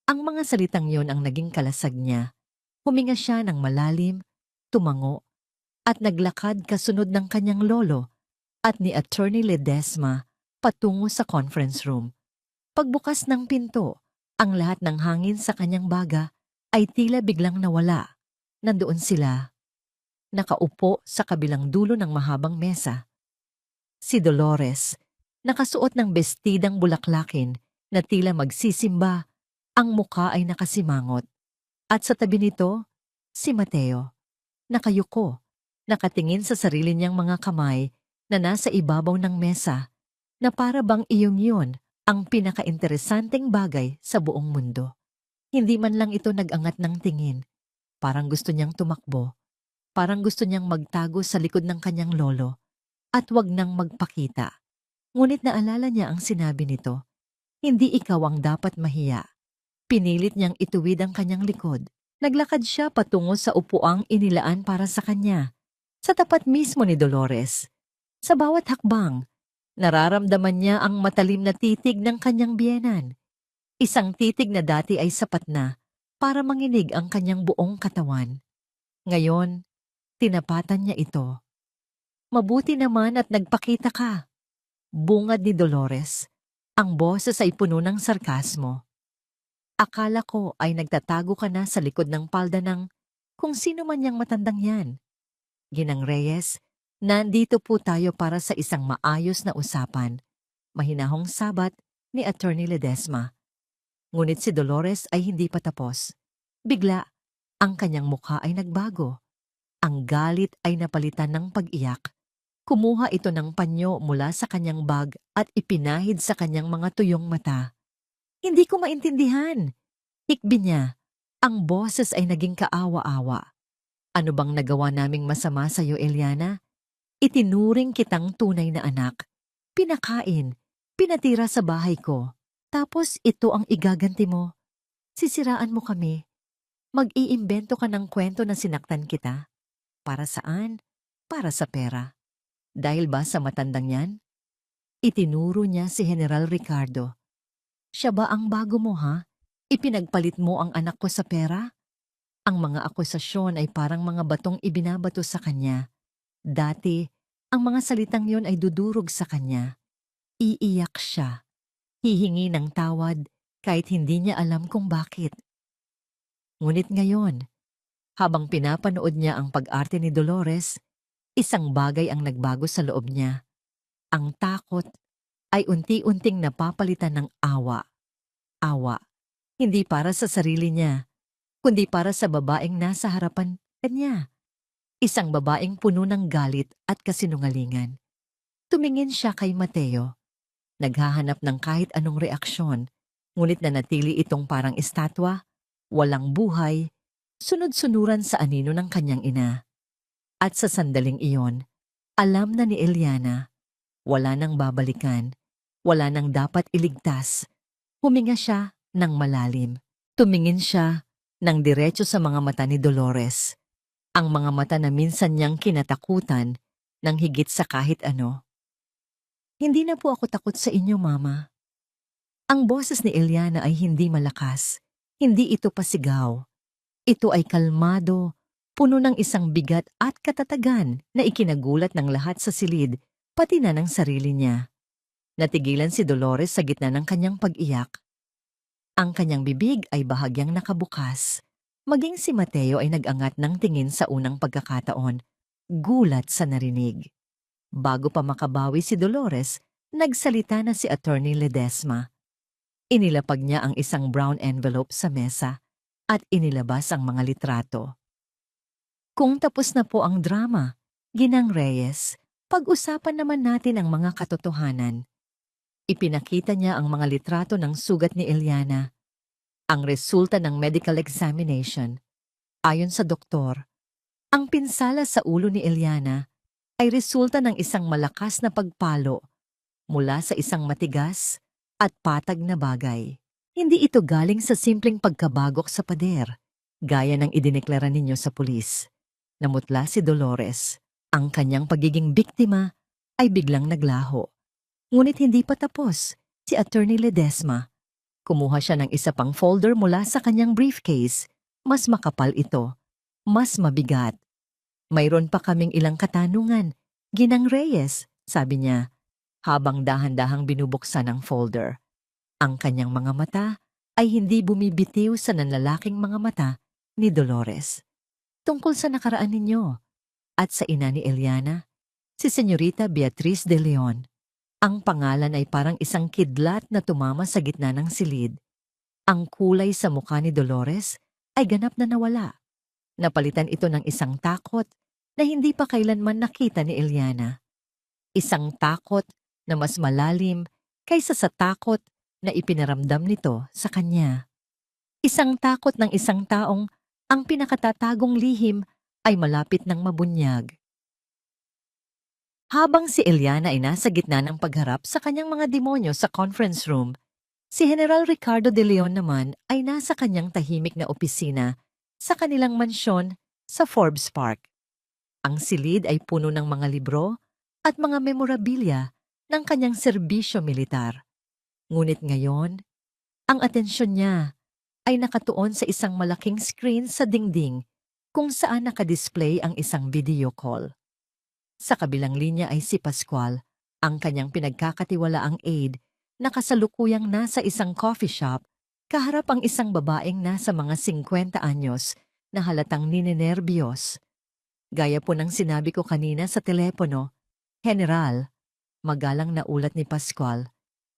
Ang mga salitang yon ang naging kalasag niya. Huminga siya ng malalim, tumango, at naglakad kasunod ng kanyang lolo at ni Attorney Ledesma patungo sa conference room. Pagbukas ng pinto, ang lahat ng hangin sa kanyang baga ay tila biglang nawala. Nandoon sila, nakaupo sa kabilang dulo ng mahabang mesa. Si Dolores, nakasuot ng bestidang bulaklakin na tila magsisimba, ang muka ay nakasimangot. At sa tabi nito, si Mateo, nakayuko, nakatingin sa sarili niyang mga kamay na nasa ibabaw ng mesa, na para bang iyong yun ang pinakainteresanteng bagay sa buong mundo. Hindi man lang ito nag-angat ng tingin. Parang gusto niyang tumakbo. Parang gusto niyang magtago sa likod ng kanyang lolo at wag nang magpakita. Ngunit naalala niya ang sinabi nito, "Hindi ikaw ang dapat mahiya." Pinilit niyang ituwid ang kanyang likod. Naglakad siya patungo sa upuang inilaan para sa kanya, sa tapat mismo ni Dolores. Sa bawat hakbang, nararamdaman niya ang matalim na titig ng kanyang biyenan. Isang titig na dati ay sapat na para manginig ang kanyang buong katawan. Ngayon, tinapatan niya ito. "Mabuti naman at nagpakita ka," bungad ni Dolores. Ang boses ay puno ng sarkasmo. "Akala ko ay nagtatago ka na sa likod ng palda ng kung sino man yang matandang yan. Ginang Reyes, nandito po tayo para sa isang maayos na usapan." Mahinahong sabat ni Attorney Ledesma. Ngunit si Dolores ay hindi pa tapos. Bigla, ang kanyang mukha ay nagbago. Ang galit ay napalitan ng pag-iyak. Kumuha ito ng panyo mula sa kanyang bag at ipinahid sa kanyang mga tuyong mata. "Hindi ko maintindihan." Hikbi niya. Ang boses ay naging kaawa-awa. "Ano bang nagawa naming masama sa iyo, Eliana? Itinuring kitang tunay na anak. Pinakain, pinatira sa bahay ko. Tapos ito ang igaganti mo. Sisiraan mo kami. Mag-iimbento ka ng kwento na sinaktan kita. Para saan? Para sa pera. Dahil ba sa matandang yan?" Itinuro niya si General Ricardo. "Siya ba ang bago mo, ha? Ipinagpalit mo ang anak ko sa pera?" Ang mga akusasyon ay parang mga batong ibinabato sa kanya. Dati, ang mga salitang yon ay dudurog sa kanya. Iiyak siya. Hihingi ng tawad kahit hindi niya alam kung bakit. Ngunit ngayon, habang pinapanood niya ang pag-arte ni Dolores, isang bagay ang nagbago sa loob niya. Ang takot ay unti-unting napapalitan ng awa. Awa, hindi para sa sarili niya, kundi para sa babaeng nasa harapan kanya. Isang babaeng puno ng galit at kasinungalingan. Tumingin siya kay Mateo. Naghahanap ng kahit anong reaksyon, ngunit nanatili itong parang estatwa, walang buhay, sunod-sunuran sa anino ng kanyang ina. At sa sandaling iyon, alam na ni Eliana, wala nang babalikan, wala nang dapat iligtas. Huminga siya ng malalim. Tumingin siya ng diretso sa mga mata ni Dolores. Ang mga mata na minsan niyang kinatakutan ng higit sa kahit ano. "Hindi na po ako takot sa inyo, Mama." Ang boses ni Eliana ay hindi malakas. Hindi ito pasigaw. Ito ay kalmado, puno ng isang bigat at katatagan na ikinagulat ng lahat sa silid, pati na ng sarili niya. Natigilan si Dolores sa gitna ng kanyang pag-iyak. Ang kanyang bibig ay bahagyang nakabukas. Maging si Mateo ay nag-angat ng tingin sa unang pagkakataon. Gulat sa narinig. Bago pa makabawi si Dolores, nagsalita na si Attorney Ledesma. Inilapag niya ang isang brown envelope sa mesa at inilabas ang mga litrato. Kung tapos na po ang drama, Ginang Reyes, pag-usapan naman natin ang mga katotohanan. Ipinakita niya ang mga litrato ng sugat ni Eliana. Ang resulta ng medical examination. Ayon sa doktor, ang pinsala sa ulo ni Eliana ay resulta ng isang malakas na pagpalo mula sa isang matigas at patag na bagay. Hindi ito galing sa simpleng pagkabagok sa pader, gaya ng idineklara ninyo sa pulis. Namutla si Dolores. Ang kanyang pagiging biktima ay biglang naglaho. Ngunit hindi pa tapos, si Attorney Ledesma. Kumuha siya ng isa pang folder mula sa kanyang briefcase. Mas makapal ito, mas mabigat. Mayroon pa kaming ilang katanungan, Ginang Reyes, sabi niya, habang dahan-dahang binubuksan ang folder. Ang kanyang mga mata ay hindi bumibitiw sa nanlalaking mga mata ni Dolores. Tungkol sa nakaraan ninyo at sa ina ni Eliana, si Senyorita Beatriz de Leon. Ang pangalan ay parang isang kidlat na tumama sa gitna ng silid. Ang kulay sa mukha ni Dolores ay ganap na nawala. Napalitan ito ng isang takot na hindi pa kailanman nakita ni Eliana. Isang takot na mas malalim kaysa sa takot na ipinaramdam nito sa kanya. Isang takot ng isang taong ang pinakatatagong lihim ay malapit ng mabunyag. Habang si Eliana ay nasa gitna ng pagharap sa kanyang mga demonyo sa conference room, si General Ricardo de Leon naman ay nasa kanyang tahimik na opisina sa kanilang mansyon sa Forbes Park. Ang silid ay puno ng mga libro at mga memorabilia ng kanyang serbisyo militar. Ngunit ngayon, ang atensyon niya ay nakatuon sa isang malaking screen sa dingding kung saan nakadisplay ang isang video call. Sa kabilang linya ay si Pascual, ang kanyang pinagkakatiwalaang aide na kasalukuyang nasa isang coffee shop, kaharap ang isang babaeng nasa mga 50 anyos na halatang ninenerbiyos. Gaya po ng sinabi ko kanina sa telepono, General, magalang na ulat ni Pascual.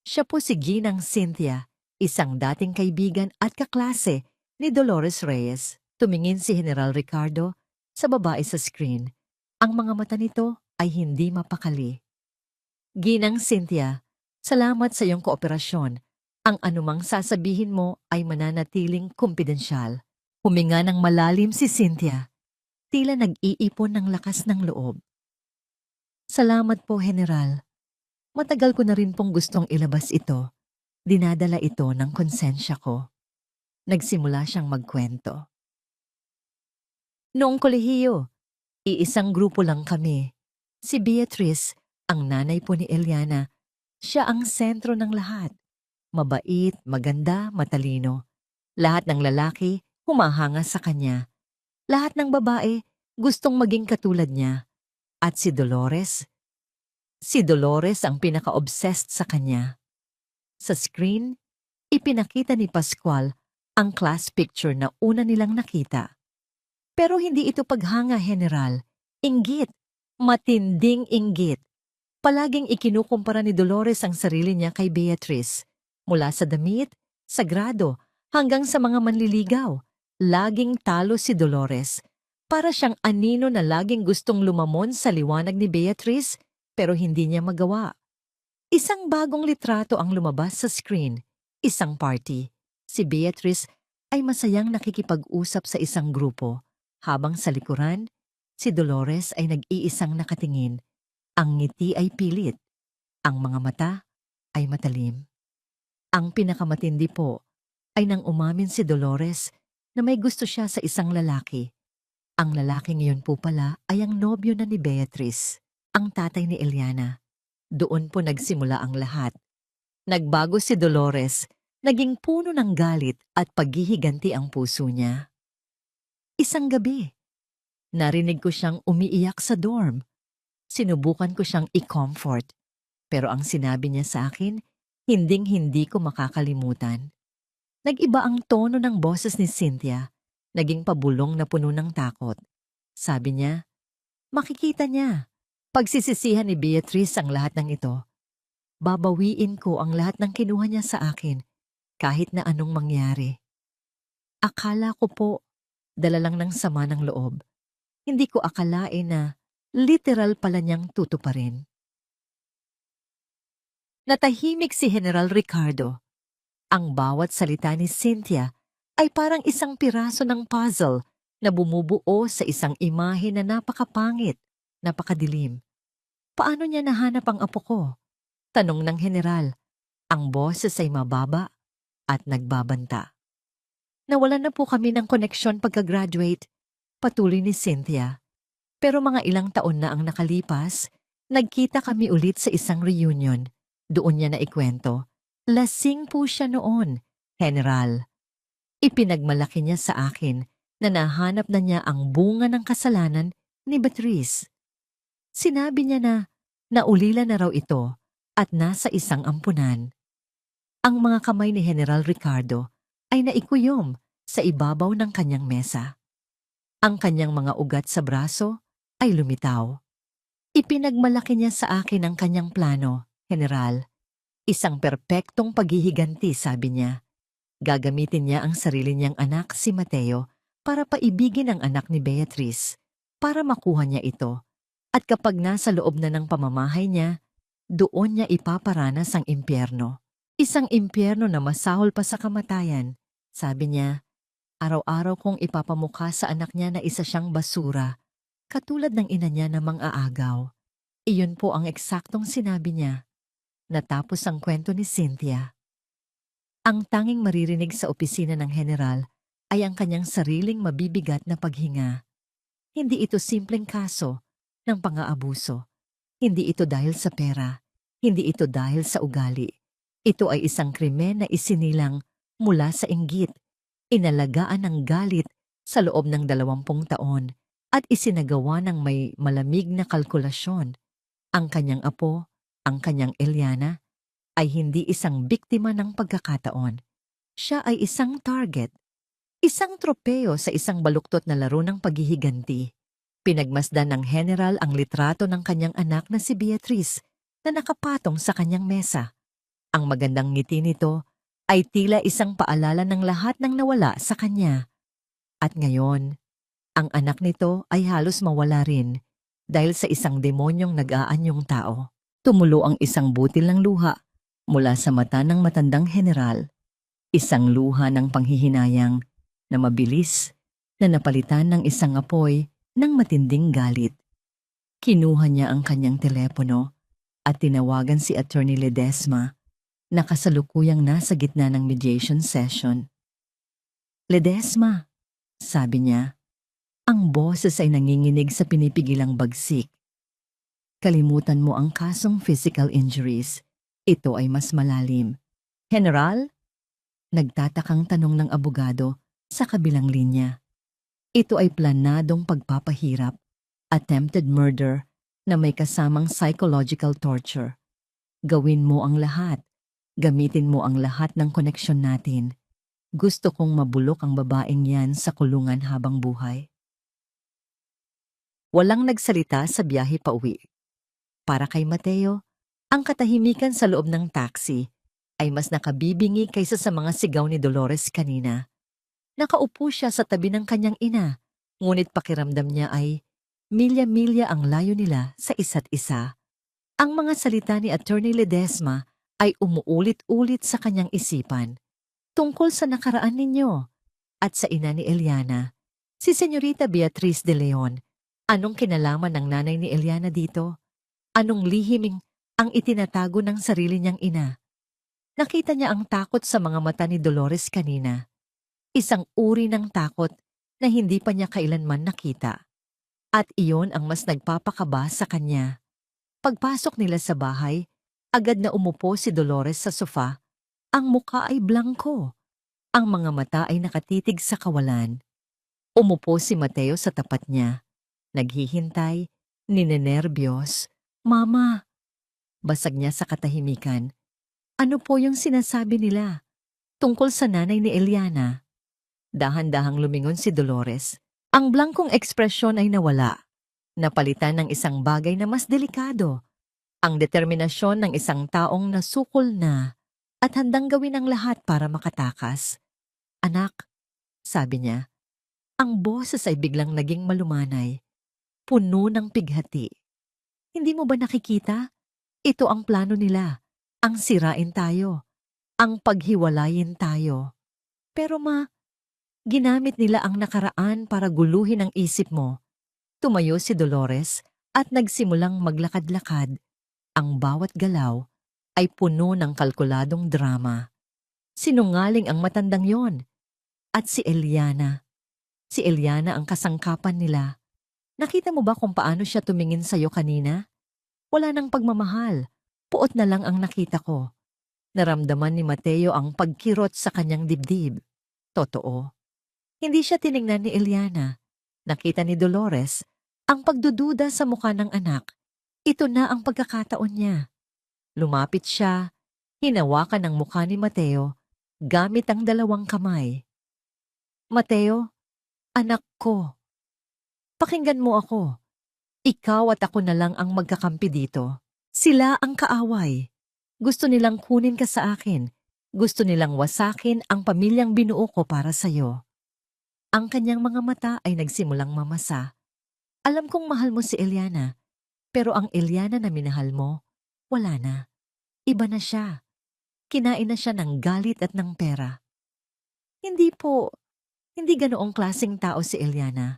Siya po si Ginang Cynthia, isang dating kaibigan at kaklase ni Dolores Reyes. Tumingin si General Ricardo sa babae sa screen. Ang mga mata nito ay hindi mapakali. Ginang Cynthia, salamat sa iyong kooperasyon. Ang anumang sasabihin mo ay mananatiling kumpidensyal. Huminga ng malalim si Cynthia. Tila nag-iipon ng lakas ng loob. Salamat po, General. Matagal ko na rin pong gustong ilabas ito. Dinadala ito ng konsensya ko. Nagsimula siyang magkwento. Noong kolehiyo, iisang grupo lang kami. Si Beatriz, ang nanay po ni Eliana, siya ang sentro ng lahat. Mabait, maganda, matalino. Lahat ng lalaki humahanga sa kanya. Lahat ng babae gustong maging katulad niya. At si Dolores ang pinaka-obsessed sa kanya. Sa screen, ipinakita ni Pascual ang class picture na una nilang nakita. Pero hindi ito paghanga, General. Inggit. Matinding inggit. Palaging ikinukumpara ni Dolores ang sarili niya kay Beatriz. Mula sa damit, sa grado, hanggang sa mga manliligaw. Laging talo si Dolores. Para siyang anino na laging gustong lumamon sa liwanag ni Beatriz pero hindi niya magawa. Isang bagong litrato ang lumabas sa screen. Isang party. Si Beatriz ay masayang nakikipag-usap sa isang grupo. Habang sa likuran, si Dolores ay nag-iisang nakatingin. Ang ngiti ay pilit. Ang mga mata ay matalim. Ang pinakamatindi po ay nang umamin si Dolores na may gusto siya sa isang lalaki. Ang lalaking iyon po pala ay ang nobyo na ni Beatriz, ang tatay ni Eliana. Doon po nagsimula ang lahat. Nagbago si Dolores, naging puno ng galit at paghihiganti ang puso niya. Isang gabi, narinig ko siyang umiiyak sa dorm. Sinubukan ko siyang i-comfort. Pero ang sinabi niya sa akin, hinding-hindi ko makakalimutan. Nag-iba ang tono ng boses ni Cynthia, naging pabulong na puno ng takot. Sabi niya, makikita niya. Pagsisisihan ni Beatrice ang lahat ng ito. Babawiin ko ang lahat ng kinuha niya sa akin, kahit na anong mangyari. Akala ko po, dala lang ng sama ng loob. Hindi ko akalain na literal pala niyang tutuparin. Natahimik si General Ricardo. Ang bawat salita ni Cynthia ay parang isang piraso ng puzzle na bumubuo sa isang imahe na napakapangit, napakadilim. Paano niya nahanap ang apo ko? Tanong ng general. Ang boses ay mababa at nagbabanta. Nawalan na po kami ng koneksyon pagka-graduate, patuloy ni Cynthia. Pero mga ilang taon na ang nakalipas, nagkita kami ulit sa isang reunion. Doon niya na ikwento. Lasing po siya noon, General. Ipinagmalaki niya sa akin na nahanap na niya ang bunga ng kasalanan ni Beatrice. Sinabi niya na naulila na raw ito at nasa isang ampunan. Ang mga kamay ni General Ricardo ay naikuyom sa ibabaw ng kanyang mesa. Ang kanyang mga ugat sa braso ay lumitaw. Ipinagmalaki niya sa akin ang kanyang plano, General. Isang perpektong paghihiganti, sabi niya. Gagamitin niya ang sarili niyang anak, si Mateo, para paibigin ang anak ni Beatrice, para makuha niya ito. At kapag nasa loob na ng pamamahay niya, doon niya ipaparanas ang impyerno. Isang impyerno na masahol pa sa kamatayan. Sabi niya, araw-araw kong ipapamukha sa anak niya na isa siyang basura, katulad ng ina niya na mang-aagaw. Iyon po ang eksaktong sinabi niya. Natapos ang kwento ni Cynthia. Ang tanging maririnig sa opisina ng general ay ang kanyang sariling mabibigat na paghinga. Hindi ito simpleng kaso ng pang-aabuso. Hindi ito dahil sa pera. Hindi ito dahil sa ugali. Ito ay isang krimen na isinilang mula sa inggit, inalagaan ng galit sa loob ng 20 taon at isinagawa ng may malamig na kalkulasyon. Ang kanyang apo, ang kanyang Eliana, ay hindi isang biktima ng pagkakataon. Siya ay isang target, isang tropeo sa isang baluktot na laro ng paghihiganti. Pinagmasdan ng general ang litrato ng kanyang anak na si Beatrice na nakapatong sa kanyang mesa. Ang magandang ngiti nito ay tila isang paalala ng lahat ng nawala sa kanya. At ngayon, ang anak nito ay halos mawala rin dahil sa isang demonyong nag-aanyong tao. Tumulo ang isang butil ng luha mula sa mata ng matandang general. Isang luha ng panghihinayang na mabilis na napalitan ng isang apoy ng matinding galit. Kinuha niya ang kanyang telepono at tinawagan si Attorney Ledesma na kasalukuyang nasa gitna ng mediation session. Ledesma, sabi niya, ang boses ay nanginginig sa pinipigilang bagsik. Kalimutan mo ang kasong physical injuries. Ito ay mas malalim. General? Nagtatakang tanong ng abogado sa kabilang linya. Ito ay planadong pagpapahirap, attempted murder na may kasamang psychological torture. Gawin mo ang lahat. Gamitin mo ang lahat ng koneksyon natin. Gusto kong mabulok ang babaeng yan sa kulungan habang buhay. Walang nagsalita sa biyahe pauwi. Para kay Mateo, ang katahimikan sa loob ng taxi ay mas nakabibingi kaysa sa mga sigaw ni Dolores kanina. Nakaupo siya sa tabi ng kanyang ina, ngunit pakiramdam niya ay milya-milya ang layo nila sa isa't isa. Ang mga salita ni Attorney Ledesma ay umuulit-ulit sa kanyang isipan tungkol sa nakaraan ninyo at sa ina ni Eliana, si Senyorita Beatriz de Leon. Anong kinalaman ng nanay ni Eliana dito? Anong lihiming ang itinatago ng sarili niyang ina? Nakita niya ang takot sa mga mata ni Dolores kanina. Isang uri ng takot na hindi pa niya kailanman nakita. At iyon ang mas nagpapakaba sa kanya. Pagpasok nila sa bahay, agad na umupo si Dolores sa sofa. Ang mukha ay blangko. Ang mga mata ay nakatitig sa kawalan. Umupo si Mateo sa tapat niya. Naghihintay, ninenerbiyos. Mama, Basag niya sa katahimikan. Ano po yung sinasabi nila tungkol sa nanay ni Eliana? Dahan-dahang lumingon si Dolores. Ang blangkong ekspresyon ay nawala. Napalitan ng isang bagay na mas delikado. Ang determinasyon ng isang taong nasukol na at handang gawin ang lahat para makatakas. Anak, sabi niya, ang boses ay biglang naging malumanay, puno ng pighati. Hindi mo ba nakikita? Ito ang plano nila. Ang sirain tayo. Ang paghiwalayin tayo. Pero ginamit nila ang nakaraan para guluhin ang isip mo. Tumayo si Dolores at nagsimulang maglakad-lakad. Ang bawat galaw ay puno ng kalkuladong drama. Sinungaling ang matandang yon. At si Eliana. Si Eliana ang kasangkapan nila. Nakita mo ba kung paano siya tumingin sa'yo kanina? Wala nang pagmamahal. Puot na lang ang nakita ko. Naramdaman ni Mateo ang pagkirot sa kanyang dibdib. Totoo. Hindi siya tiningnan ni Eliana. Nakita ni Dolores ang pagdududa sa mukha ng anak. Ito na ang pagkakataon niya. Lumapit siya, hinawakan ang mukha ni Mateo gamit ang dalawang kamay. Mateo, anak ko, pakinggan mo ako. Ikaw at ako na lang ang magkakampi dito. Sila ang kaaway. Gusto nilang kunin ka sa akin. Gusto nilang wasakin ang pamilyang binuo ko para sa'yo. Ang kanyang mga mata ay nagsimulang mamasa. Alam kong mahal mo si Eliana, pero ang Eliana na minahal mo, wala na. Iba na siya. Kinain na siya ng galit at ng pera. Hindi po, hindi ganoong klaseng tao si Eliana.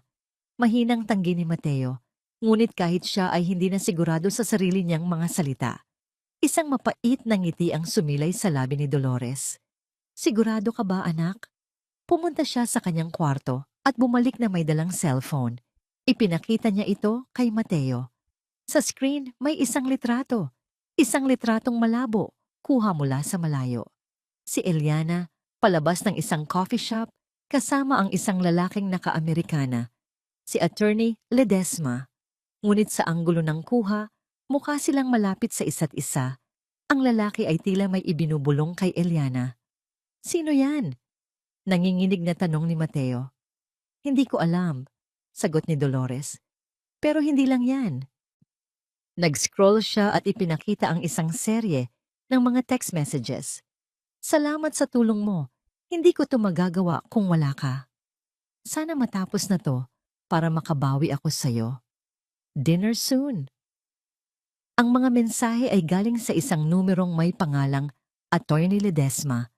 Mahinang tanggi ni Mateo, ngunit kahit siya ay hindi na sigurado sa sarili niyang mga salita. Isang mapait na ngiti ang sumilay sa labi ni Dolores. Sigurado ka ba, anak? Pumunta siya sa kanyang kwarto at bumalik na may dalang cellphone. Ipinakita niya ito kay Mateo. Sa screen may isang litrato. Isang litratong malabo, kuha mula sa malayo. Si Eliana, palabas ng isang coffee shop, kasama ang isang lalaking naka-Amerikana, si Attorney Ledesma. Ngunit sa anggulo ng kuha, mukha silang malapit sa isa't isa. Ang lalaki ay tila may ibinubulong kay Eliana. Sino yan? Nanginginig na tanong ni Mateo. Hindi ko alam, sagot ni Dolores. Pero hindi lang yan. Nag-scroll siya at ipinakita ang isang serye ng mga text messages. Salamat sa tulong mo. Hindi ko to magagawa kung wala ka. Sana matapos na to para makabawi ako sa'yo. Dinner soon. Ang mga mensahe ay galing sa isang numerong may pangalang Attorney Ledesma.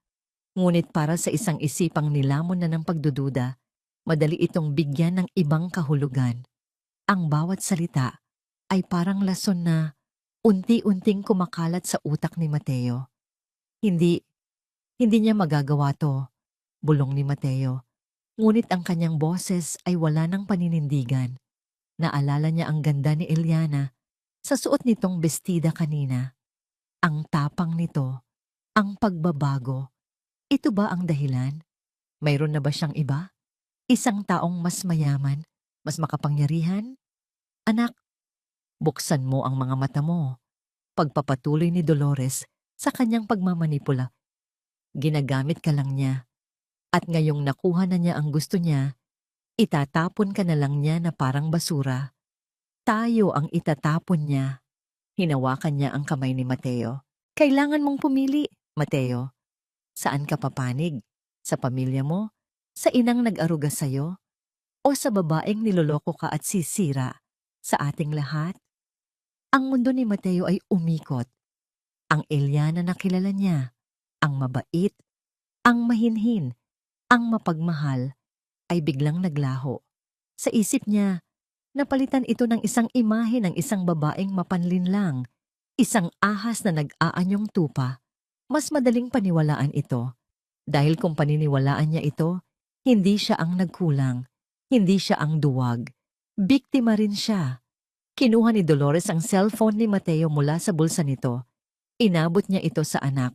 Ngunit para sa isang isipang nilamon na ng pagdududa, madali itong bigyan ng ibang kahulugan. Ang bawat salita ay parang lason na unti-unting kumakalat sa utak ni Mateo. Hindi niya magagawa to, bulong ni Mateo. Ngunit ang kanyang boses ay wala ng paninindigan. Naalala niya ang ganda ni Eliana sa suot nitong bestida kanina. Ang tapang nito, ang pagbabago. Ito ba ang dahilan? Mayroon na ba siyang iba? Isang taong mas mayaman, mas makapangyarihan? Anak, buksan mo ang mga mata mo. Pagpapatuloy ni Dolores sa kanyang pagmamanipula. Ginagamit ka lang niya. At ngayong nakuha na niya ang gusto niya, itatapon ka na lang niya na parang basura. Tayo ang itatapon niya. Hinawakan niya ang kamay ni Mateo. Kailangan mong pumili, Mateo. Saan ka papanig? Sa pamilya mo? Sa inang nag-aruga sa'yo? O sa babaeng niloloko ka at sisira sa ating lahat? Ang mundo ni Mateo ay umikot. Ang Eliana na kilala niya, ang mabait, ang mahinhin, ang mapagmahal, ay biglang naglaho. Sa isip niya, napalitan ito ng isang imahe ng isang babaeng mapanlinlang, isang ahas na nag-aanyong tupa. Mas madaling paniwalaan ito. Dahil kung paniniwalaan niya ito, hindi siya ang nagkulang, hindi siya ang duwag. Biktima rin siya. Kinuha ni Dolores ang cellphone ni Mateo mula sa bulsa nito. Inabot niya ito sa anak.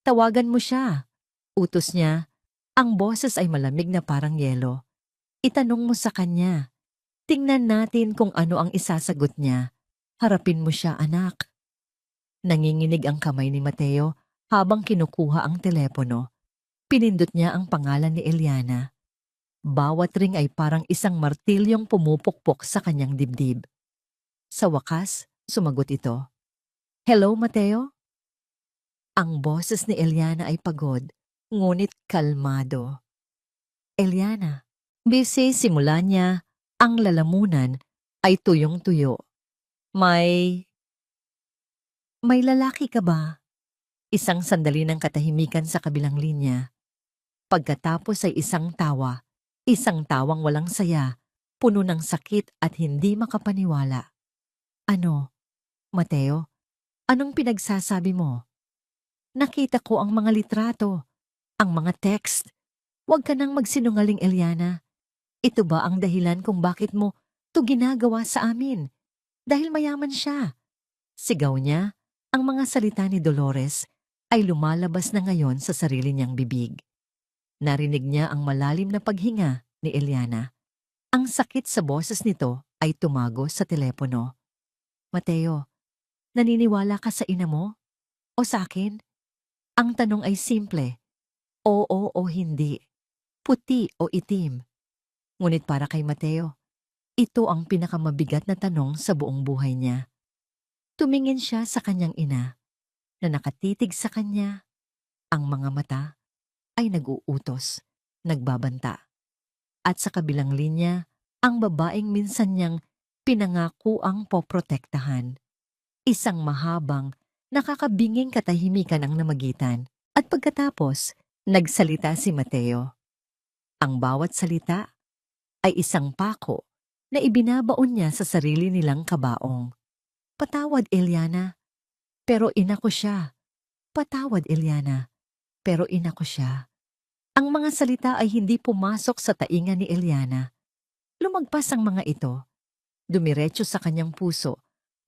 Tawagan mo siya. Utos niya. Ang boses ay malamig na parang yelo. Itanong mo sa kanya. Tingnan natin kung ano ang isasagot niya. Harapin mo siya, anak. Nanginginig ang kamay ni Mateo habang kinukuha ang telepono. Pinindot niya ang pangalan ni Eliana. Bawat ring ay parang isang martilyong pumupukpok sa kanyang dibdib. Sa wakas, sumagot ito. Hello, Mateo? Ang boses ni Eliana ay pagod, ngunit kalmado. Eliana, busy simula niya, ang lalamunan ay tuyong-tuyo. May lalaki ka ba? Isang sandali ng katahimikan sa kabilang linya. Pagkatapos ay isang tawa, isang tawang walang saya, puno ng sakit at hindi makapaniwala. Ano, Mateo? Anong pinagsasabi mo? Nakita ko ang mga litrato, ang mga text. Huwag ka nang magsinungaling, Eliana. Ito ba ang dahilan kung bakit mo to ginagawa sa amin? Dahil mayaman siya. Sigaw niya, ang mga salita ni Dolores ay lumalabas na ngayon sa sarili niyang bibig. Narinig niya ang malalim na paghinga ni Eliana. Ang sakit sa boses nito ay tumago sa telepono. Mateo, naniniwala ka sa ina mo? O sa akin? Ang tanong ay simple, oo o hindi, puti o itim. Ngunit para kay Mateo, ito ang pinakamabigat na tanong sa buong buhay niya. Tumingin siya sa kanyang ina, na nakatitig sa kanya. Ang mga mata ay nag-uutos, nagbabanta. At sa kabilang linya, ang babaeng minsan niyang pinangako ang poprotektahan. Isang mahabang, nakakabinging katahimikan ang namagitan. At pagkatapos, nagsalita si Mateo. Ang bawat salita ay isang pako na ibinabaon niya sa sarili nilang kabaong. Patawad, Eliana, pero ina ko siya. Patawad, Eliana, pero ina ko siya. Ang mga salita ay hindi pumasok sa tainga ni Eliana. Lumagpas ang mga ito, dumiretso sa kanyang puso,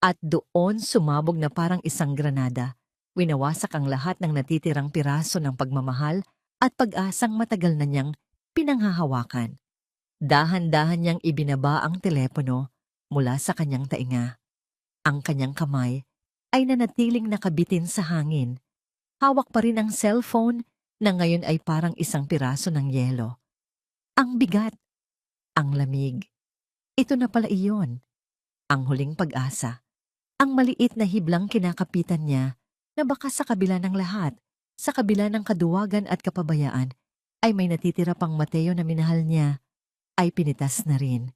at doon sumabog na parang isang granada. Winawasak ang lahat ng natitirang piraso ng pagmamahal at pag-asang matagal na niyang pinanghahawakan. Dahan-dahan niyang ibinaba ang telepono mula sa kanyang tainga. Ang kanyang kamay ay nanatiling nakabitin sa hangin. Hawak pa rin ang cellphone na ngayon ay parang isang piraso ng yelo. Ang bigat, ang lamig. Ito na pala iyon, ang huling pag-asa. Ang maliit na hiblang kinakapitan niya na baka sa kabila ng lahat, sa kabila ng kaduwagan at kapabayaan, ay may natitira pang Mateo na minahal niya, ay pinitas na rin.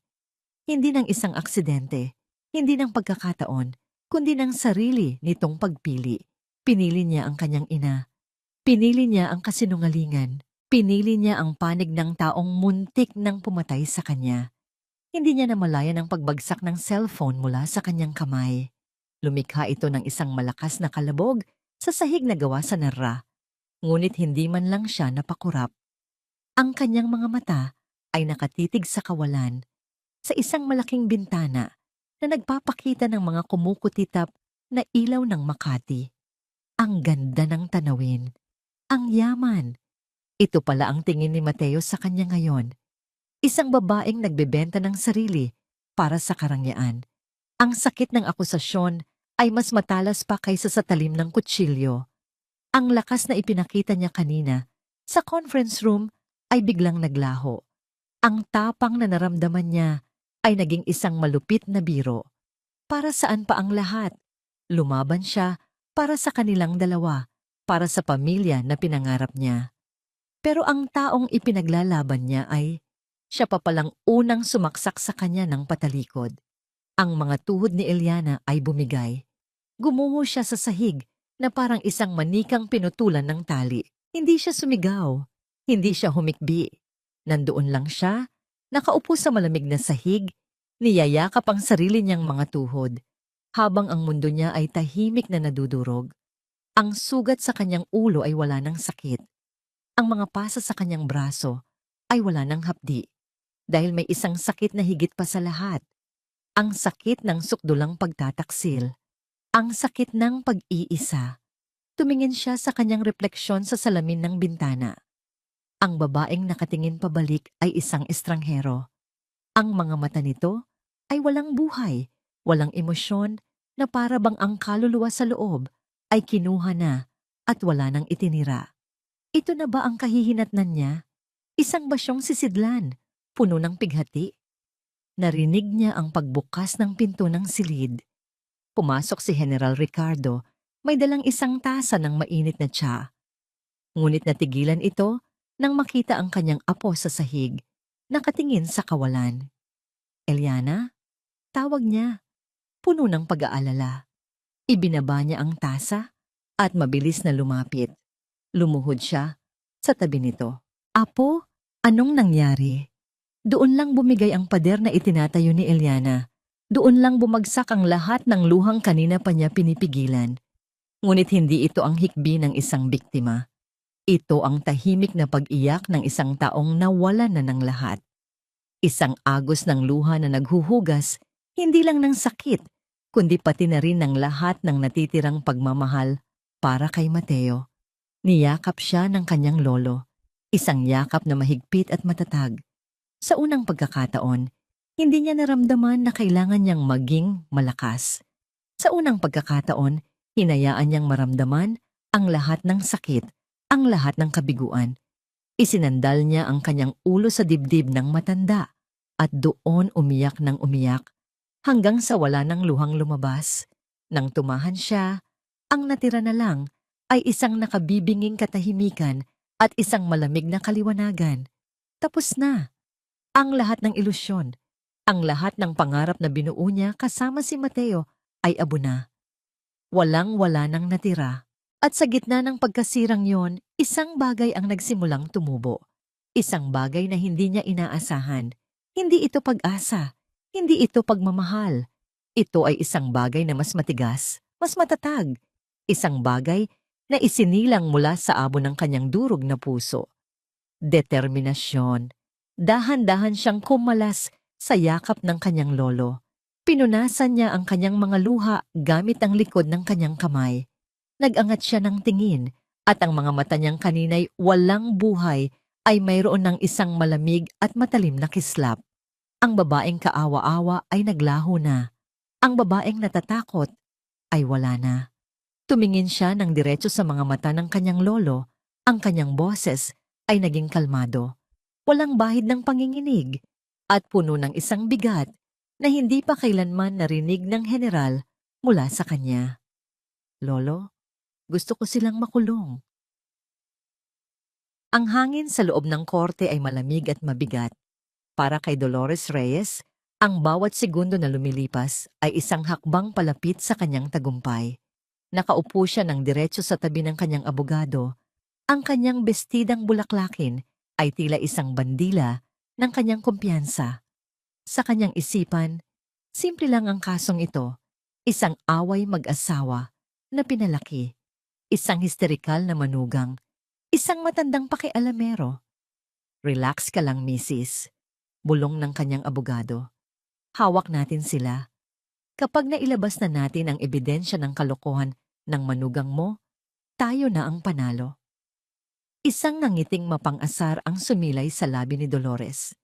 Hindi ng isang aksidente, hindi ng pagkakataon, kundi ng sarili nitong pagpili. Pinili niya ang kanyang ina. Pinili niya ang kasinungalingan. Pinili niya ang panig ng taong muntik nang pumatay sa kanya. Hindi niya namalayan ang pagbagsak ng cellphone mula sa kanyang kamay. Lumikha ito ng isang malakas na kalabog sa sahig na gawa sa narra. Ngunit hindi man lang siya napakurap. Ang kanyang mga mata ay nakatitig sa kawalan, sa isang malaking bintana na nagpapakita ng mga kumukutitap na ilaw ng Makati. Ang ganda ng tanawin. Ang yaman. Ito pala ang tingin ni Mateo sa kanya ngayon. Isang babaeng nagbebenta ng sarili para sa karangyaan. Ang sakit ng akusasyon ay mas matalas pa kaysa sa talim ng kutsilyo. Ang lakas na ipinakita niya kanina sa conference room ay biglang naglaho. Ang tapang na naramdaman niya ay naging isang malupit na biro. Para saan pa ang lahat? Lumaban siya para sa kanilang dalawa, para sa pamilya na pinangarap niya. Pero ang taong ipinaglalaban niya ay siya pa palang unang sumaksak sa kanya ng patalikod. Ang mga tuhod ni Eliana ay bumigay. Gumuho siya sa sahig na parang isang manikang pinutulan ng tali. Hindi siya sumigaw. Hindi siya humikbi. Nandoon lang siya, nakaupo sa malamig na sahig, niyayakap ang sarili niyang mga tuhod, habang ang mundo niya ay tahimik na nadudurog. Ang sugat sa kanyang ulo ay wala ng sakit. Ang mga pasa sa kanyang braso ay wala ng hapdi, dahil may isang sakit na higit pa sa lahat. Ang sakit ng sukdulang pagtataksil. Ang sakit ng pag-iisa. Tumingin siya sa kanyang refleksyon sa salamin ng bintana. Ang babaeng nakatingin pabalik ay isang estranghero. Ang mga mata nito ay walang buhay, walang emosyon, na para bang ang kaluluwa sa loob ay kinuha na at wala nang itinira. Ito na ba ang kahihinatnan niya? Isang basyong sisidlan, puno ng pighati. Narinig niya ang pagbukas ng pinto ng silid. Pumasok si General Ricardo, may dalang isang tasa ng mainit na tsa. Ngunit natigilan ito nang makita ang kanyang apo sa sahig, nakatingin sa kawalan. Eliana? Tawag niya, puno ng pag-aalala. Ibinaba niya ang tasa at mabilis na lumapit. Lumuhod siya sa tabi nito. Apo, anong nangyari? Doon lang bumigay ang pader na itinatayo ni Eliana. Doon lang bumagsak ang lahat ng luhang kanina pa niya pinipigilan. Ngunit hindi ito ang hikbi ng isang biktima. Ito ang tahimik na pag-iyak ng isang taong nawala na ng lahat. Isang agos ng luha na naghuhugas, hindi lang ng sakit, kundi pati na rin ng lahat ng natitirang pagmamahal para kay Mateo. Niyakap siya ng kanyang lolo, isang yakap na mahigpit at matatag. Sa unang pagkakataon, hindi niya naramdaman na kailangan niyang maging malakas. Sa unang pagkakataon, hinayaan niyang maramdaman ang lahat ng sakit, ang lahat ng kabiguan. Isinandal niya ang kanyang ulo sa dibdib ng matanda at doon umiyak ng umiyak hanggang sa wala ng luhang lumabas. Nang tumahan siya, ang natira na lang ay isang nakabibinging katahimikan at isang malamig na kaliwanagan. Tapos na ang lahat ng ilusyon, ang lahat ng pangarap na binuo niya kasama si Mateo ay abo na. Walang-wala nang natira. At sa gitna ng pagkasirang yon, isang bagay ang nagsimulang tumubo. Isang bagay na hindi niya inaasahan. Hindi ito pag-asa. Hindi ito pagmamahal. Ito ay isang bagay na mas matigas, mas matatag. Isang bagay na isinilang mula sa abo ng kanyang durog na puso. Determinasyon. Dahan-dahan siyang kumalas sa yakap ng kanyang lolo. Pinunasan niya ang kanyang mga luha gamit ang likod ng kanyang kamay. Nag-angat siya ng tingin at ang mga mata niyang kanina'y walang buhay ay mayroon ng isang malamig at matalim na kislap. Ang babaeng kaawa-awa ay naglaho na. Ang babaeng natatakot ay wala na. Tumingin siya ng diretso sa mga mata ng kanyang lolo. Ang kanyang boses ay naging kalmado. Walang bahid ng panginginig at puno ng isang bigat na hindi pa kailanman narinig ng general mula sa kanya. Lolo, gusto ko silang makulong. Ang hangin sa loob ng korte ay malamig at mabigat. Para kay Dolores Reyes, ang bawat segundo na lumilipas ay isang hakbang palapit sa kanyang tagumpay. Nakaupo siya ng diretso sa tabi ng kanyang abogado. Ang kanyang bestidang bulaklakin ay tila isang bandila ng kanyang kumpiyansa. Sa kanyang isipan, simple lang ang kasong ito, isang away mag-asawa na pinalaki, isang histerikal na manugang, isang matandang pakialamero. Relax ka lang, misis, bulong ng kanyang abogado. Hawak natin sila. Kapag nailabas na natin ang ebidensya ng kalokohan ng manugang mo, tayo na ang panalo. Isang nangiting mapang-asar ang sumilay sa labi ni Dolores.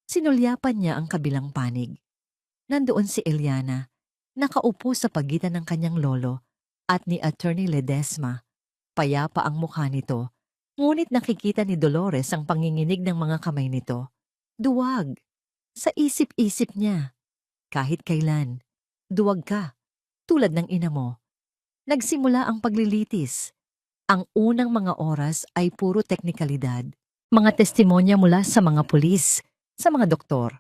Sinulyapan niya ang kabilang panig. Nandoon si Eliana, nakaupo sa pagitan ng kanyang lolo at ni Attorney Ledesma. Payapa ang mukha nito, ngunit nakikita ni Dolores ang panginginig ng mga kamay nito. Duwag. Sa isip-isip niya. Kahit kailan. Duwag ka. Tulad ng ina mo. Nagsimula ang paglilitis. Ang unang mga oras ay puro teknikalidad. Mga testimonya mula sa mga pulis, sa mga doktor.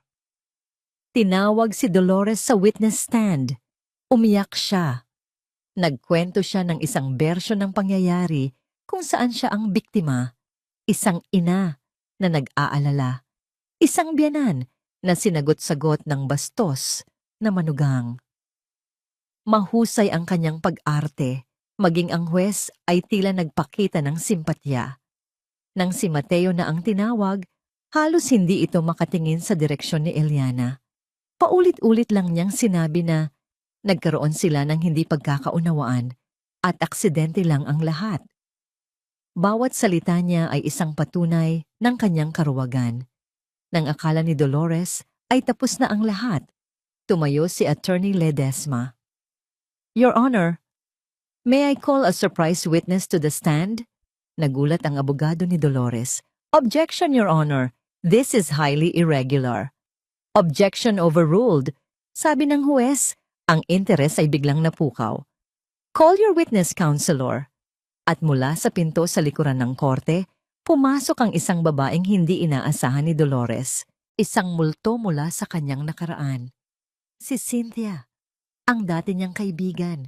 Tinawag si Dolores sa witness stand. Umiyak siya. Nagkwento siya ng isang bersyon ng pangyayari kung saan siya ang biktima. Isang ina na nag-aalala. Isang biyanan na sinagot-sagot ng bastos na manugang. Mahusay ang kanyang pag-arte. Maging ang huwes ay tila nagpakita ng simpatya. Nang si Mateo na ang tinawag, halos hindi ito makatingin sa direksyon ni Eliana. Paulit-ulit lang niyang sinabi na nagkaroon sila ng hindi pagkakaunawaan at aksidente lang ang lahat. Bawat salita niya ay isang patunay ng kanyang karuwagan. Nang akala ni Dolores ay tapos na ang lahat, tumayo si Attorney Ledesma. Your Honor, May I call a surprise witness to the stand? Nagulat ang abogado ni Dolores. Objection, Your Honor. This is highly irregular. Objection overruled. Sabi ng huwes, ang interes ay biglang napukaw. Call your witness, Counselor. At mula sa pinto sa likuran ng korte, pumasok ang isang babaeng hindi inaasahan ni Dolores. Isang multo mula sa kanyang nakaraan. Si Cynthia, ang dati niyang kaibigan.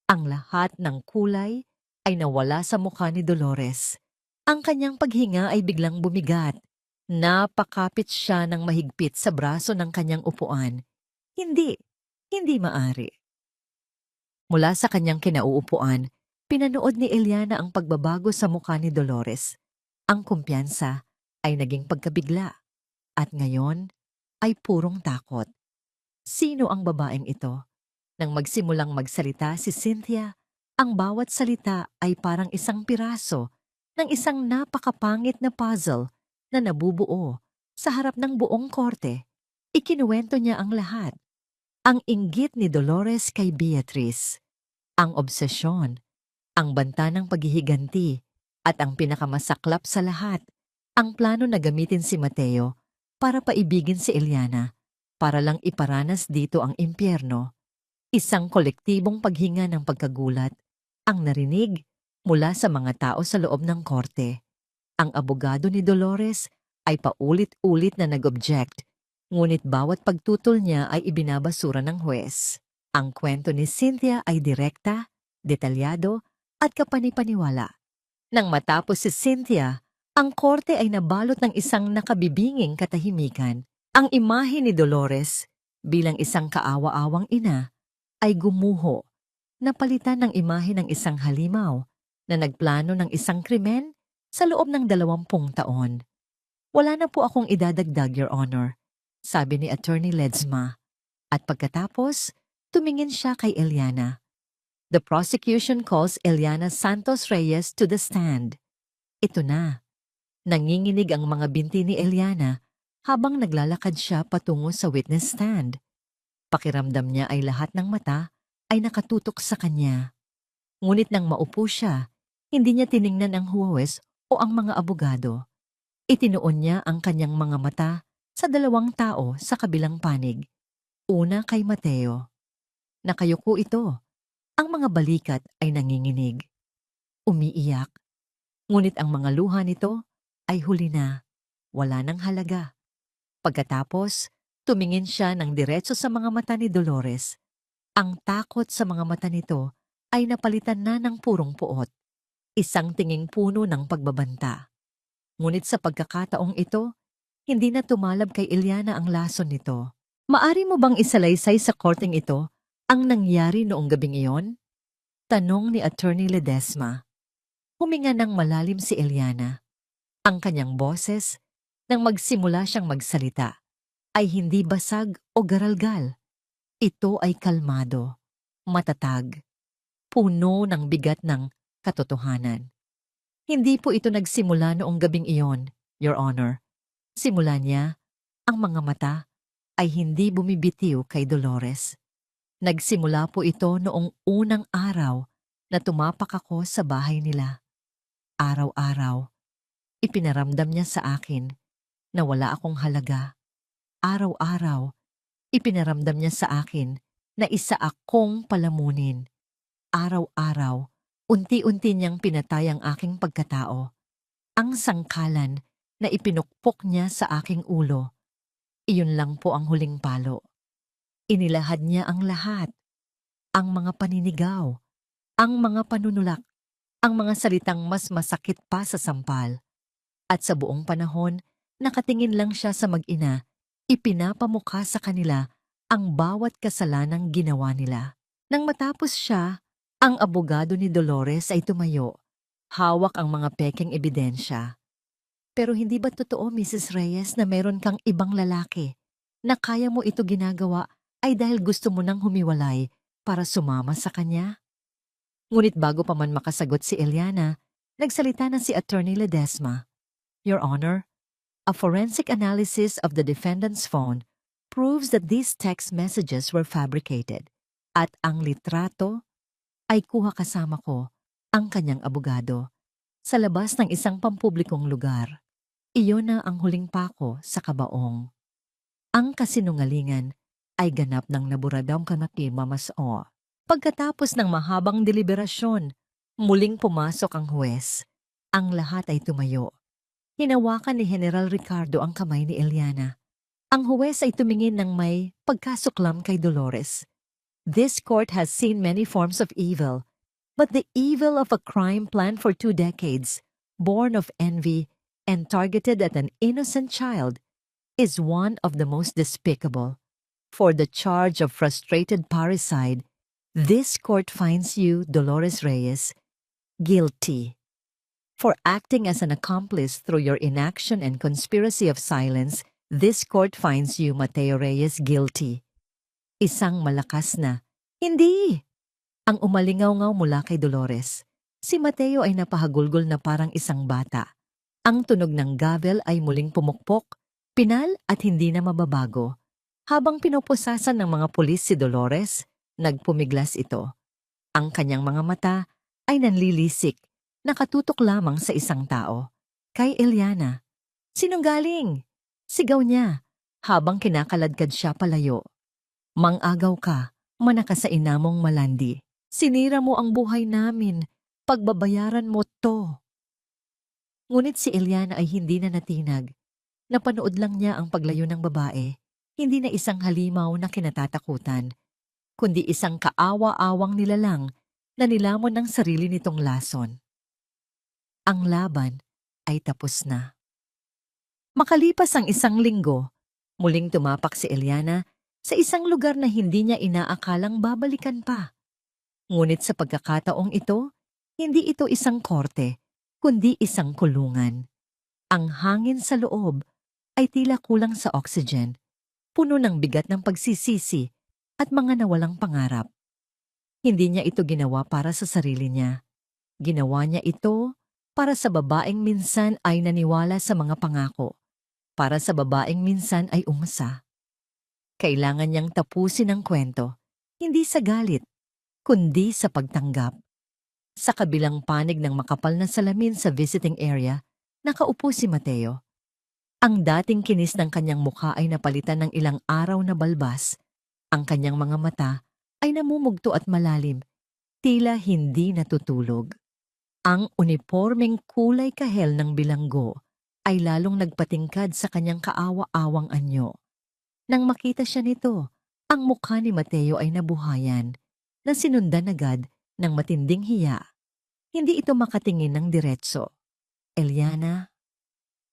Ang lahat ng kulay ay nawala sa mukha ni Dolores. Ang kanyang paghinga ay biglang bumigat. Napakapit siya ng mahigpit sa braso ng kanyang upuan. Hindi maari. Mula sa kanyang kinauupuan, pinanood ni Eliana ang pagbabago sa mukha ni Dolores. Ang kumpiyansa ay naging pagkabigla. At ngayon ay purong takot. Sino ang babaeng ito? Nang magsimulang magsalita si Cynthia, ang bawat salita ay parang isang piraso ng isang napakapangit na puzzle na nabubuo sa harap ng buong korte. Ikinuwento niya ang lahat. Ang inggit ni Dolores kay Beatrice, ang obsesyon, ang banta ng paghihiganti, at ang pinakamasaklap sa lahat, ang plano na gamitin si Mateo para paibigin si Eliana, para lang iparanas dito ang impyerno. Isang kolektibong paghinga ng pagkagulat ang narinig mula sa mga tao sa loob ng korte. Ang abogado ni Dolores ay paulit-ulit na nag-object, ngunit bawat pagtutol niya ay ibinabasura ng huwes. Ang kwento ni Cynthia ay direkta, detalyado, at kapanipaniwala. Nang matapos si Cynthia, ang korte ay nabalot ng isang nakabibinging katahimikan. Ang imahe ni Dolores bilang isang kaawa-awang ina ay gumuho, napalitan ng imahe ng isang halimaw na nagplano ng isang krimen sa loob ng 20 taon. Wala na po akong idadagdag, Your Honor, sabi ni Attorney Ledesma. At pagkatapos, tumingin siya kay Eliana. The prosecution calls Eliana Santos Reyes to the stand. Ito na. Nanginginig ang mga binti ni Eliana habang naglalakad siya patungo sa witness stand. Pakiramdam niya ay lahat ng mata ay nakatutok sa kanya. Ngunit nang maupo siya, hindi niya tiningnan ang huwes o ang mga abogado. Itinuon niya ang kanyang mga mata sa 2 tao sa kabilang panig. Una kay Mateo. Nakayuko ito. Ang mga balikat ay nanginginig. Umiiyak. Ngunit ang mga luha nito ay huli na. Wala nang halaga. Pagkatapos, tumingin siya ng diretso sa mga mata ni Dolores. Ang takot sa mga mata nito ay napalitan na ng purong puot. Isang tinging puno ng pagbabanta. Ngunit sa pagkakataong ito, hindi na tumalab kay Eliana ang lason nito. Maari mo bang isalaysay sa korteng ito ang nangyari noong gabing iyon? Tanong ni Attorney Ledesma. Huminga ng malalim si Eliana. Ang kanyang boses, nang magsimula siyang magsalita, ay hindi basag o garalgal. Ito ay kalmado, matatag, puno ng bigat ng katotohanan. Hindi po ito nagsimula noong gabing iyon, Your Honor. Simula niya, ang mga mata ay hindi bumibitiw kay Dolores. Nagsimula po ito noong unang araw na tumapak ako sa bahay nila. Araw-araw, ipinaramdam niya sa akin na wala akong halaga. Araw-araw, ipinaramdam niya sa akin na isa akong palamunin. Araw-araw, unti-unti niyang pinatay ang aking pagkatao. Ang sangkalan na ipinukpok niya sa aking ulo. Iyon lang po ang huling palo. Inilahad niya ang lahat. Ang mga paninigaw, ang mga panunulak, ang mga salitang mas masakit pa sa sampal. At sa buong panahon, nakatingin lang siya sa mag-ina, ipinapamukha sa kanila ang bawat kasalanang ginawa nila. Nang matapos siya, ang abogado ni Dolores ay tumayo. Hawak ang mga pekeng ebidensya. Pero hindi ba totoo, Mrs. Reyes, na meron kang ibang lalaki na kaya mo ito ginagawa ay dahil gusto mo nang humiwalay para sumama sa kanya? Ngunit bago pa man makasagot si Eliana, nagsalita na si Attorney Ledesma. Your Honor, a forensic analysis of the defendant's phone proves that these text messages were fabricated at ang litrato ay kuha kasama ko ang kanyang abogado sa labas ng isang pampublikong lugar. Iyon na ang huling pako sa kabaong. Ang kasinungalingan ay ganap ng naburadang kanaki mamaso. Pagkatapos ng mahabang deliberasyon, muling pumasok ang huwes. Ang lahat ay tumayo. Hinawakan ni General Ricardo ang kamay ni Eliana. Ang huwes ay tumingin ng may pagkasuklam kay Dolores. This court has seen many forms of evil, but the evil of a crime planned for 2 decades, born of envy and targeted at an innocent child, is one of the most despicable. For the charge of frustrated parricide, this court finds you, Dolores Reyes, guilty. For acting as an accomplice through your inaction and conspiracy of silence, this court finds you, Mateo Reyes, guilty. Isang malakas na, "Hindi!" ang umalingaw-ngaw mula kay Dolores. Si Mateo ay napahagulgol na parang isang bata. Ang tunog ng gavel ay muling pumukpok, pinal at hindi na mababago. Habang pinupusasan ng mga pulis si Dolores, nagpumiglas ito. Ang kanyang mga mata ay nanlilisik, nakatutok lamang sa isang tao. Kay Eliana. "Sinunggaling!" sigaw niya, habang kinakaladkad siya palayo. "Mang-agaw ka, manaka sa inamong malandi. Sinira mo ang buhay namin, pagbabayaran mo to." Ngunit si Eliana ay hindi na natinag. Napanood lang niya ang paglayo ng babae, hindi na isang halimaw na kinatatakutan, kundi isang kaawa-awang nilalang na nilamon ng sarili nitong lason. Ang laban ay tapos na. Makalipas ang isang linggo, muling tumapak si Eliana sa isang lugar na hindi niya inaakalang babalikan pa. Ngunit sa pagkakataong ito, hindi ito isang korte, kundi isang kulungan. Ang hangin sa loob ay tila kulang sa oxygen, puno ng bigat ng pagsisisi at mga nawalang pangarap. Hindi niya ito ginawa para sa sarili niya. Ginawa niya ito para sa babaeng minsan ay naniwala sa mga pangako, para sa babaeng minsan ay umasa. Kailangan niyang tapusin ang kwento, hindi sa galit, kundi sa pagtanggap. Sa kabilang panig ng makapal na salamin sa visiting area, nakaupo si Mateo. Ang dating kinis ng kanyang mukha ay napalitan ng ilang araw na balbas. Ang kanyang mga mata ay namumugto at malalim, tila hindi natutulog. Ang unipormeng kulay kahel ng bilanggo ay lalong nagpatingkad sa kanyang kaawa-awang anyo. Nang makita siya nito, ang mukha ni Mateo ay nabuhayan, na sinundan agad ng matinding hiya. Hindi ito makatingin ng diretso. "Eliana?"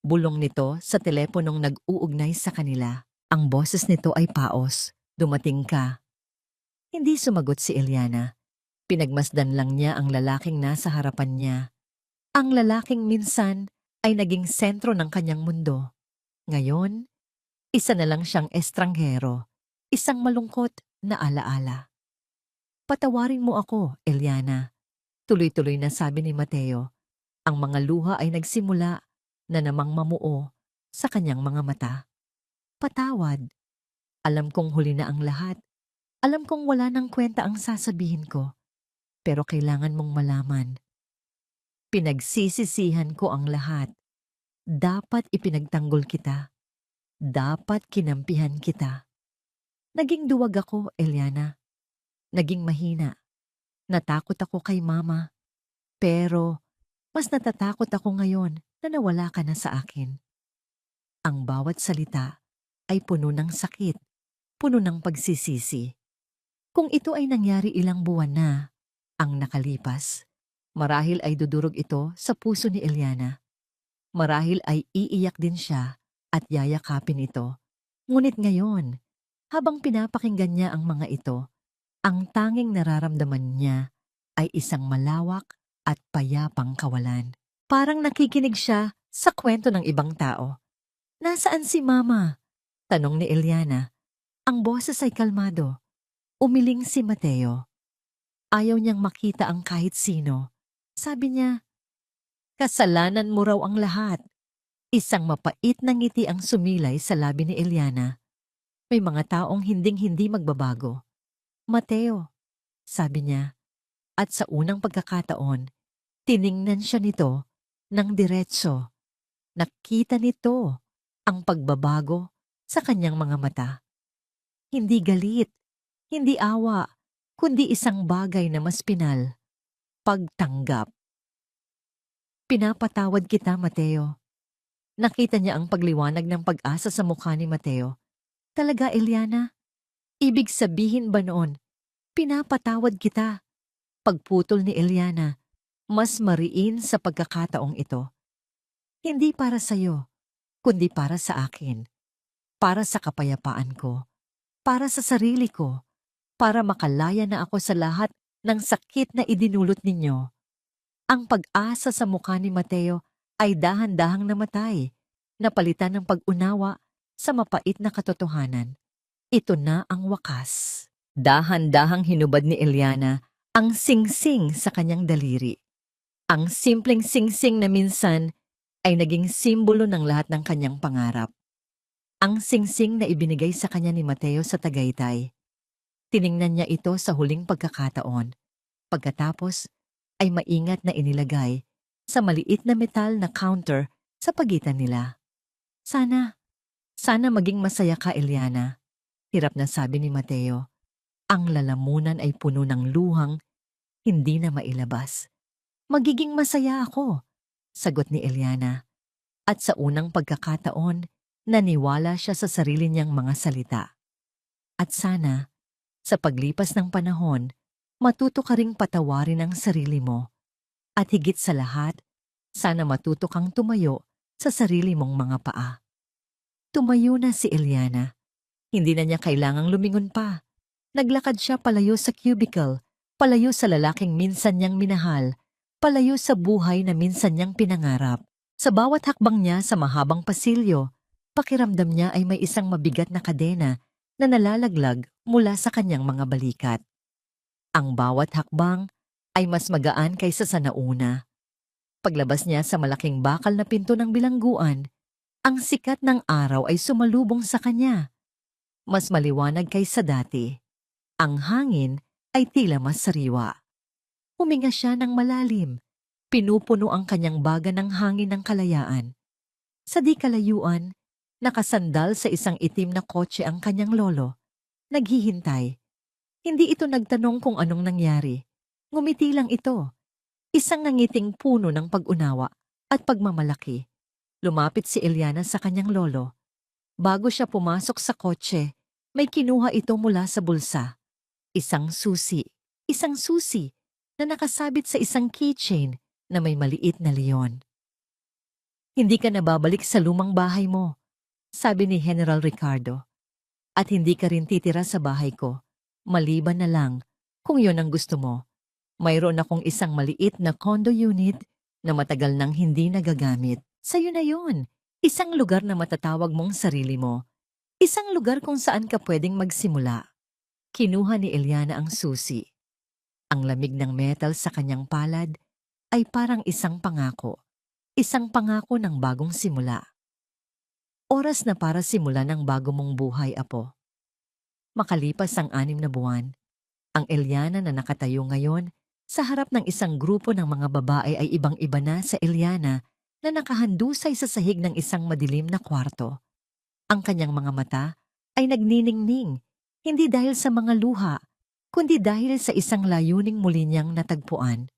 Bulong nito sa teleponong nag-uugnay sa kanila. Ang boses nito ay paos. "Dumating ka." Hindi sumagot si Eliana. Pinagmasdan lang niya ang lalaking nasa harapan niya. Ang lalaking minsan ay naging sentro ng kanyang mundo. Ngayon, isa na lang siyang estranghero, isang malungkot na alaala. "Patawarin mo ako, Eliana," tuloy-tuloy na sabi ni Mateo. Ang mga luha ay nagsimula na namang mamuo sa kanyang mga mata. "Patawad. Alam kong huli na ang lahat. Alam kong wala nang kwenta ang sasabihin ko. Pero kailangan mong malaman. Pinagsisisihan ko ang lahat. Dapat ipinagtanggol kita. Dapat kinampihan kita. Naging duwag ako, Eliana. Naging mahina. Natakot ako kay mama. Pero mas natatakot ako ngayon na nawala ka na sa akin." Ang bawat salita ay puno ng sakit, puno ng pagsisisi. Kung ito ay nangyari ilang buwan na ang nakalipas, marahil ay dudurog ito sa puso ni Eliana. Marahil ay iiyak din siya at yayakapin ito. Ngunit ngayon, habang pinapakinggan niya ang mga ito, ang tanging nararamdaman niya ay isang malawak at payapang kawalan. Parang nakikinig siya sa kwento ng ibang tao. "Nasaan si Mama?" tanong ni Eliana. Ang boses ay kalmado. Umiling si Mateo. Ayaw niyang makita ang kahit sino. Sabi niya, "Kasalanan mo raw ang lahat." Isang mapait na ngiti ang sumilay sa labi ni Eliana. "May mga taong hinding-hindi magbabago. Mateo," sabi niya, At sa unang pagkakataon, tiningnan siya nito ng diretso. Nakita nito ang pagbabago sa kanyang mga mata. Hindi galit, hindi awa, kundi isang bagay na mas pinal, pagtanggap. Pinapatawad kita, Mateo. Nakita niya ang pagliwanag ng pag-asa sa mukha ni Mateo. Talaga, Eliana? Ibig sabihin ba noon, pinapatawad kita? Pagputol ni Eliana, mas mariin sa pagkakataong ito. Hindi para sa'yo, kundi para sa akin. Para sa kapayapaan ko. Para sa sarili ko. Para makalaya na ako sa lahat ng sakit na idinulot ninyo. Ang pag-asa sa mukha ni Mateo ay dahan-dahang namatay, napalitan ng pag-unawa sa mapait na katotohanan. Ito na ang wakas. Dahan-dahang hinubad ni Eliana ang singsing sa kanyang daliri. Ang simpleng singsing na minsan ay naging simbolo ng lahat ng kanyang pangarap. Ang singsing na ibinigay sa kanya ni Mateo sa Tagaytay. Tiningnan niya ito sa huling pagkakataon. Pagkatapos ay maingat na inilagay sa maliit na metal na counter sa pagitan nila. Sana maging masaya ka, Eliana. Hirap na sabi ni Mateo. Ang lalamunan ay puno ng luhang hindi na mailabas. Magiging masaya ako, sagot ni Eliana. At sa unang pagkakataon, naniwala siya sa sarili niyang mga salita. At sana, sa paglipas ng panahon, matuto ka ring patawarin ang sarili mo. At higit sa lahat, sana matuto kang tumayo sa sarili mong mga paa. Tumayo na si Eliana. Hindi na niya kailangang lumingon pa. Naglakad siya palayo sa cubicle, palayo sa lalaking minsan niyang minahal, palayo sa buhay na minsan niyang pinangarap. Sa bawat hakbang niya sa mahabang pasilyo, pakiramdam niya ay may isang mabigat na kadena na nalalaglag mula sa kanyang mga balikat. Ang bawat hakbang ay mas magaan kaysa sa nauna. Paglabas niya sa malaking bakal na pinto ng bilangguan, ang sikat ng araw ay sumalubong sa kanya. Mas maliwanag kaysa dati. Ang hangin ay tila mas sariwa. Huminga siya ng malalim. Pinupuno ang kanyang baga ng hangin ng kalayaan. Sa di kalayuan, nakasandal sa isang itim na kotse ang kanyang lolo. Naghihintay. Hindi ito nagtanong kung anong nangyari. Ngumiti lang ito. Isang nangiting puno ng pag-unawa at pagmamalaki. Lumapit si Eliana sa kanyang lolo. Bago siya pumasok sa kotse, may kinuha ito mula sa bulsa. Isang susi na nakasabit sa isang keychain na may maliit na leon. Hindi ka nababalik sa lumang bahay mo, sabi ni General Ricardo. At hindi ka rin titira sa bahay ko, maliban na lang kung yon ang gusto mo. Mayroon akong isang maliit na condo unit na matagal nang hindi nagagamit. Sa'yo na yon. Isang lugar na matatawag mong sarili mo. Isang lugar kung saan ka pwedeng magsimula. Kinuha ni Eliana ang susi. Ang lamig ng metal sa kanyang palad ay parang isang pangako. Isang pangako ng bagong simula. Oras na para simulan ang bago mong buhay, apo. Makalipas ang 6 na buwan, ang Eliana na nakatayo ngayon sa harap ng isang grupo ng mga babae ay ibang-iba na sa Eliana na nakahandusay sa sahig ng isang madilim na kwarto. Ang kanyang mga mata ay nagniningning, hindi dahil sa mga luha, kundi dahil sa isang layuning muli niyang natagpuan.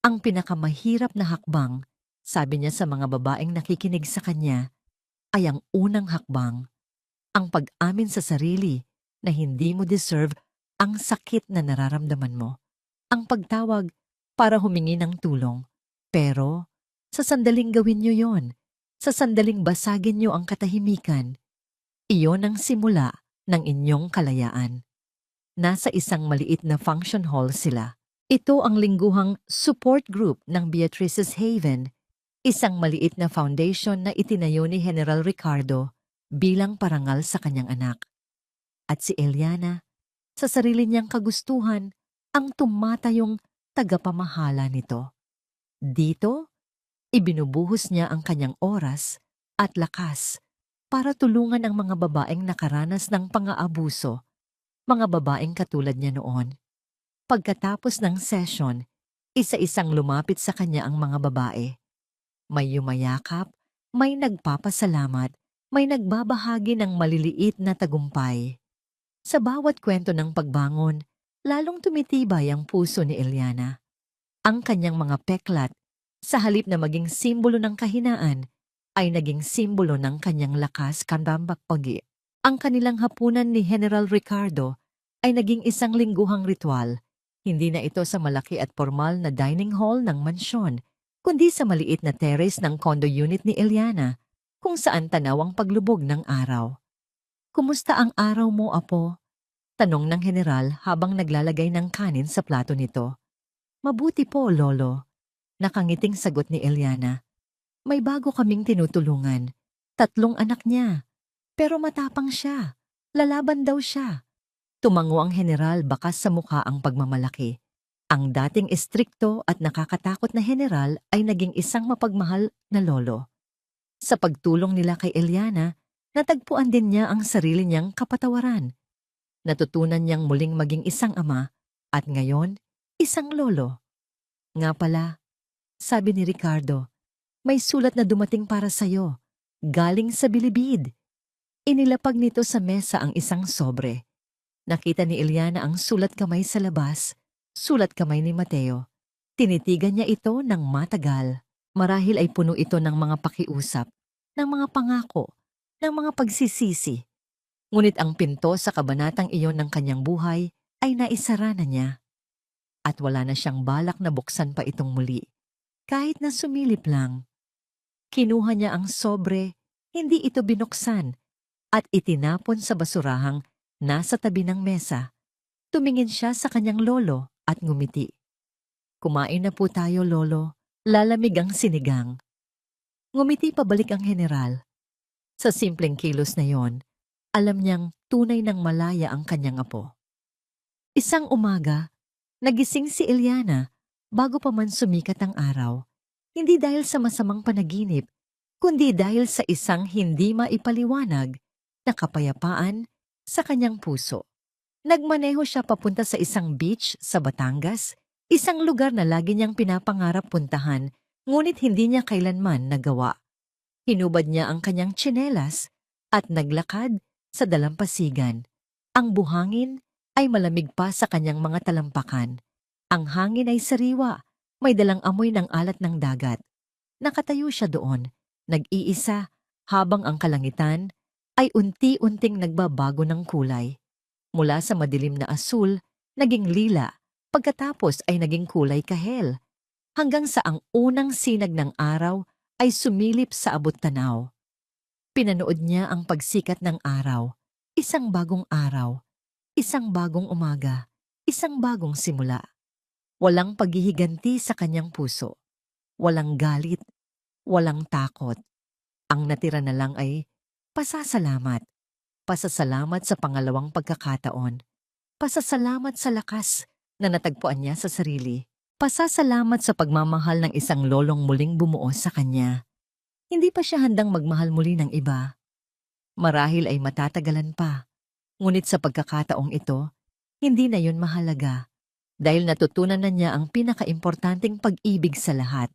Ang pinakamahirap na hakbang, sabi niya sa mga babaeng nakikinig sa kanya, ay ang unang hakbang, ang pag-amin sa sarili na hindi mo deserve ang sakit na nararamdaman mo. Ang pagtawag para humingi ng tulong. Pero, sa sandaling gawin niyo yon, sa sandaling basagin niyo ang katahimikan, iyon ang simula ng inyong kalayaan. Nasa isang maliit na function hall sila. Ito ang lingguhang support group ng Beatrice's Haven, isang maliit na foundation na itinayo ni General Ricardo bilang parangal sa kanyang anak. At si Eliana, sa sarili niyang kagustuhan, ang tumatayong tagapamahala nito. Dito, ibinubuhos niya ang kanyang oras at lakas para tulungan ang mga babaeng nakaranas ng pang-aabuso, mga babaeng katulad niya noon. Pagkatapos ng session, isa-isang lumapit sa kanya ang mga babae. May yumayakap, may nagpapasalamat, may nagbabahagi ng maliliit na tagumpay. Sa bawat kwento ng pagbangon, lalong tumitibay ang puso ni Eliana. Ang kanyang mga peklat, sa halip na maging simbolo ng kahinaan, ay naging simbolo ng kanyang lakas kandambakpagi. Ang kanilang hapunan ni General Ricardo ay naging isang lingguhang ritual. Hindi na ito sa malaki at formal na dining hall ng mansyon, kundi sa maliit na terrace ng condo unit ni Eliana, kung saan tanaw ang paglubog ng araw. "Kumusta ang araw mo, apo?" tanong ng general habang naglalagay ng kanin sa plato nito. "Mabuti po, lolo," nakangiting sagot ni Eliana. "May bago kaming tinutulungan. 3 anak niya. Pero matapang siya. Lalaban daw siya." Tumango ang general, bakas sa mukha ang pagmamalaki. Ang dating istrikto at nakakatakot na general ay naging isang mapagmahal na lolo. Sa pagtulong nila kay Eliana, natagpuan din niya ang sarili niyang kapatawaran. Natutunan niyang muling maging isang ama at ngayon, isang lolo. "Nga pala," sabi ni Ricardo, "may sulat na dumating para sa'yo, galing sa bilibid." Inilapag nito sa mesa ang isang sobre. Nakita ni Eliana ang sulat kamay sa labas, sulat kamay ni Mateo. Tinitigan niya ito ng matagal. Marahil ay puno ito ng mga pakiusap, ng mga pangako, ng mga pagsisisi. Ngunit ang pinto sa kabanatang iyon ng kanyang buhay ay naisara na niya. At wala na siyang balak na buksan pa itong muli. Kahit na sumilip lang. Kinuha niya ang sobre, hindi ito binuksan, at itinapon sa basurahang nasa tabi ng mesa. Tumingin siya sa kanyang lolo at ngumiti. "Kumain na po tayo, lolo. Lalamig ang sinigang." Ngumiti pabalik ang general. Sa simpleng kilos na yon, alam niyang tunay ng malaya ang kanyang apo. Isang umaga, nagising si Eliana bago pa man sumikat ang araw. Hindi dahil sa masamang panaginip, kundi dahil sa isang hindi maipaliwanag na kapayapaan sa kanyang puso. Nagmaneho siya papunta sa isang beach sa Batangas, isang lugar na lagi niyang pinapangarap puntahan, ngunit hindi niya kailanman nagawa. Hinubad niya ang kanyang tsinelas at naglakad sa dalampasigan. Ang buhangin ay malamig pa sa kanyang mga talampakan. Ang hangin ay sariwa, may dalang amoy ng alat ng dagat. Nakatayo siya doon, nag-iisa, habang ang kalangitan ay unti-unting nagbabago ng kulay. Mula sa madilim na asul, naging lila, pagkatapos ay naging kulay kahel, hanggang sa ang unang sinag ng araw ay sumilip sa abot-tanaw. Pinanood niya ang pagsikat ng araw, isang bagong araw, isang bagong umaga, isang bagong simula. Walang paghihiganti sa kanyang puso, walang galit, walang takot. Ang natira na lang ay pasasalamat. Pasasalamat sa pangalawang pagkakataon. Pasasalamat sa lakas na natagpuan niya sa sarili. Pasasalamat sa pagmamahal ng isang lolong muling bumuo sa kanya. Hindi pa siya handang magmahal muli ng iba. Marahil ay matatagalan pa. Ngunit sa pagkakataong ito, hindi na yun mahalaga. Dahil natutunan na niya ang pinakaimportanteng pag-ibig sa lahat.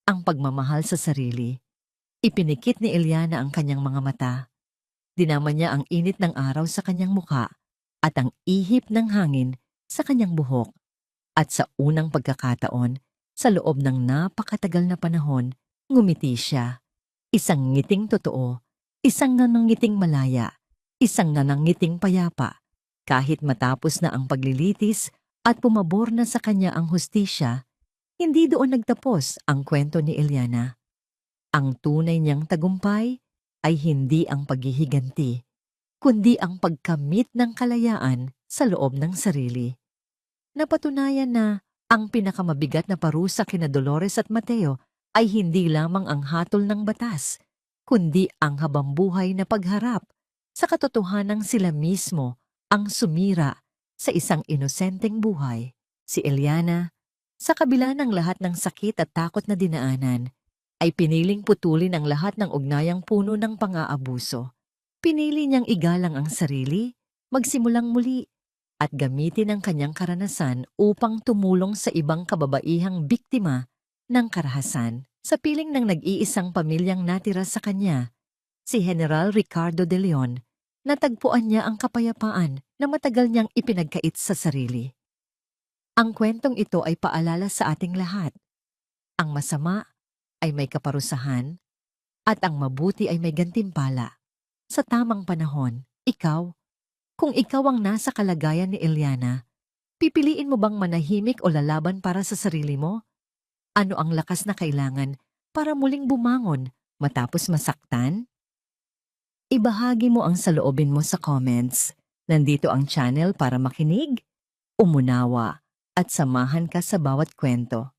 Ang pagmamahal sa sarili. Ipinikit ni Eliana ang kanyang mga mata. Dinama niya ang init ng araw sa kanyang muka at ang ihip ng hangin sa kanyang buhok. At sa unang pagkakataon, sa loob ng napakatagal na panahon, ngumiti siya. Isang ngiting totoo, isang nanangiting malaya, isang nanangiting payapa. Kahit matapos na ang paglilitis at pumabor na sa kanya ang hustisya, hindi doon nagtapos ang kwento ni Eliana. Ang tunay niyang tagumpay ay hindi ang paghihiganti, kundi ang pagkamit ng kalayaan sa loob ng sarili. Napatunayan na ang pinakamabigat na parusa kina Dolores at Mateo ay hindi lamang ang hatol ng batas, kundi ang habambuhay na pagharap sa katotohanang sila mismo ang sumira sa isang inosenteng buhay. Si Eliana, sa kabila ng lahat ng sakit at takot na dinaanan, ay piniling putulin ang lahat ng ugnayang puno ng pang-aabuso. Pinili niyang igalang ang sarili, magsimulang muli, at gamitin ang kanyang karanasan upang tumulong sa ibang kababaihang biktima ng karahasan. Sa piling ng nag-iisang pamilyang natira sa kanya, si General Ricardo de Leon, natagpuan niya ang kapayapaan na matagal niyang ipinagkait sa sarili. Ang kwentong ito ay paalala sa ating lahat. Ang masama ay may kaparusahan at ang mabuti ay may gantimpala. Sa tamang panahon, kung ikaw ang nasa kalagayan ni Eliana, pipiliin mo bang manahimik o lalaban para sa sarili mo? Ano ang lakas na kailangan para muling bumangon matapos masaktan? Ibahagi mo ang saloobin mo sa comments. Nandito ang channel para makinig, umunawa, at samahan ka sa bawat kwento.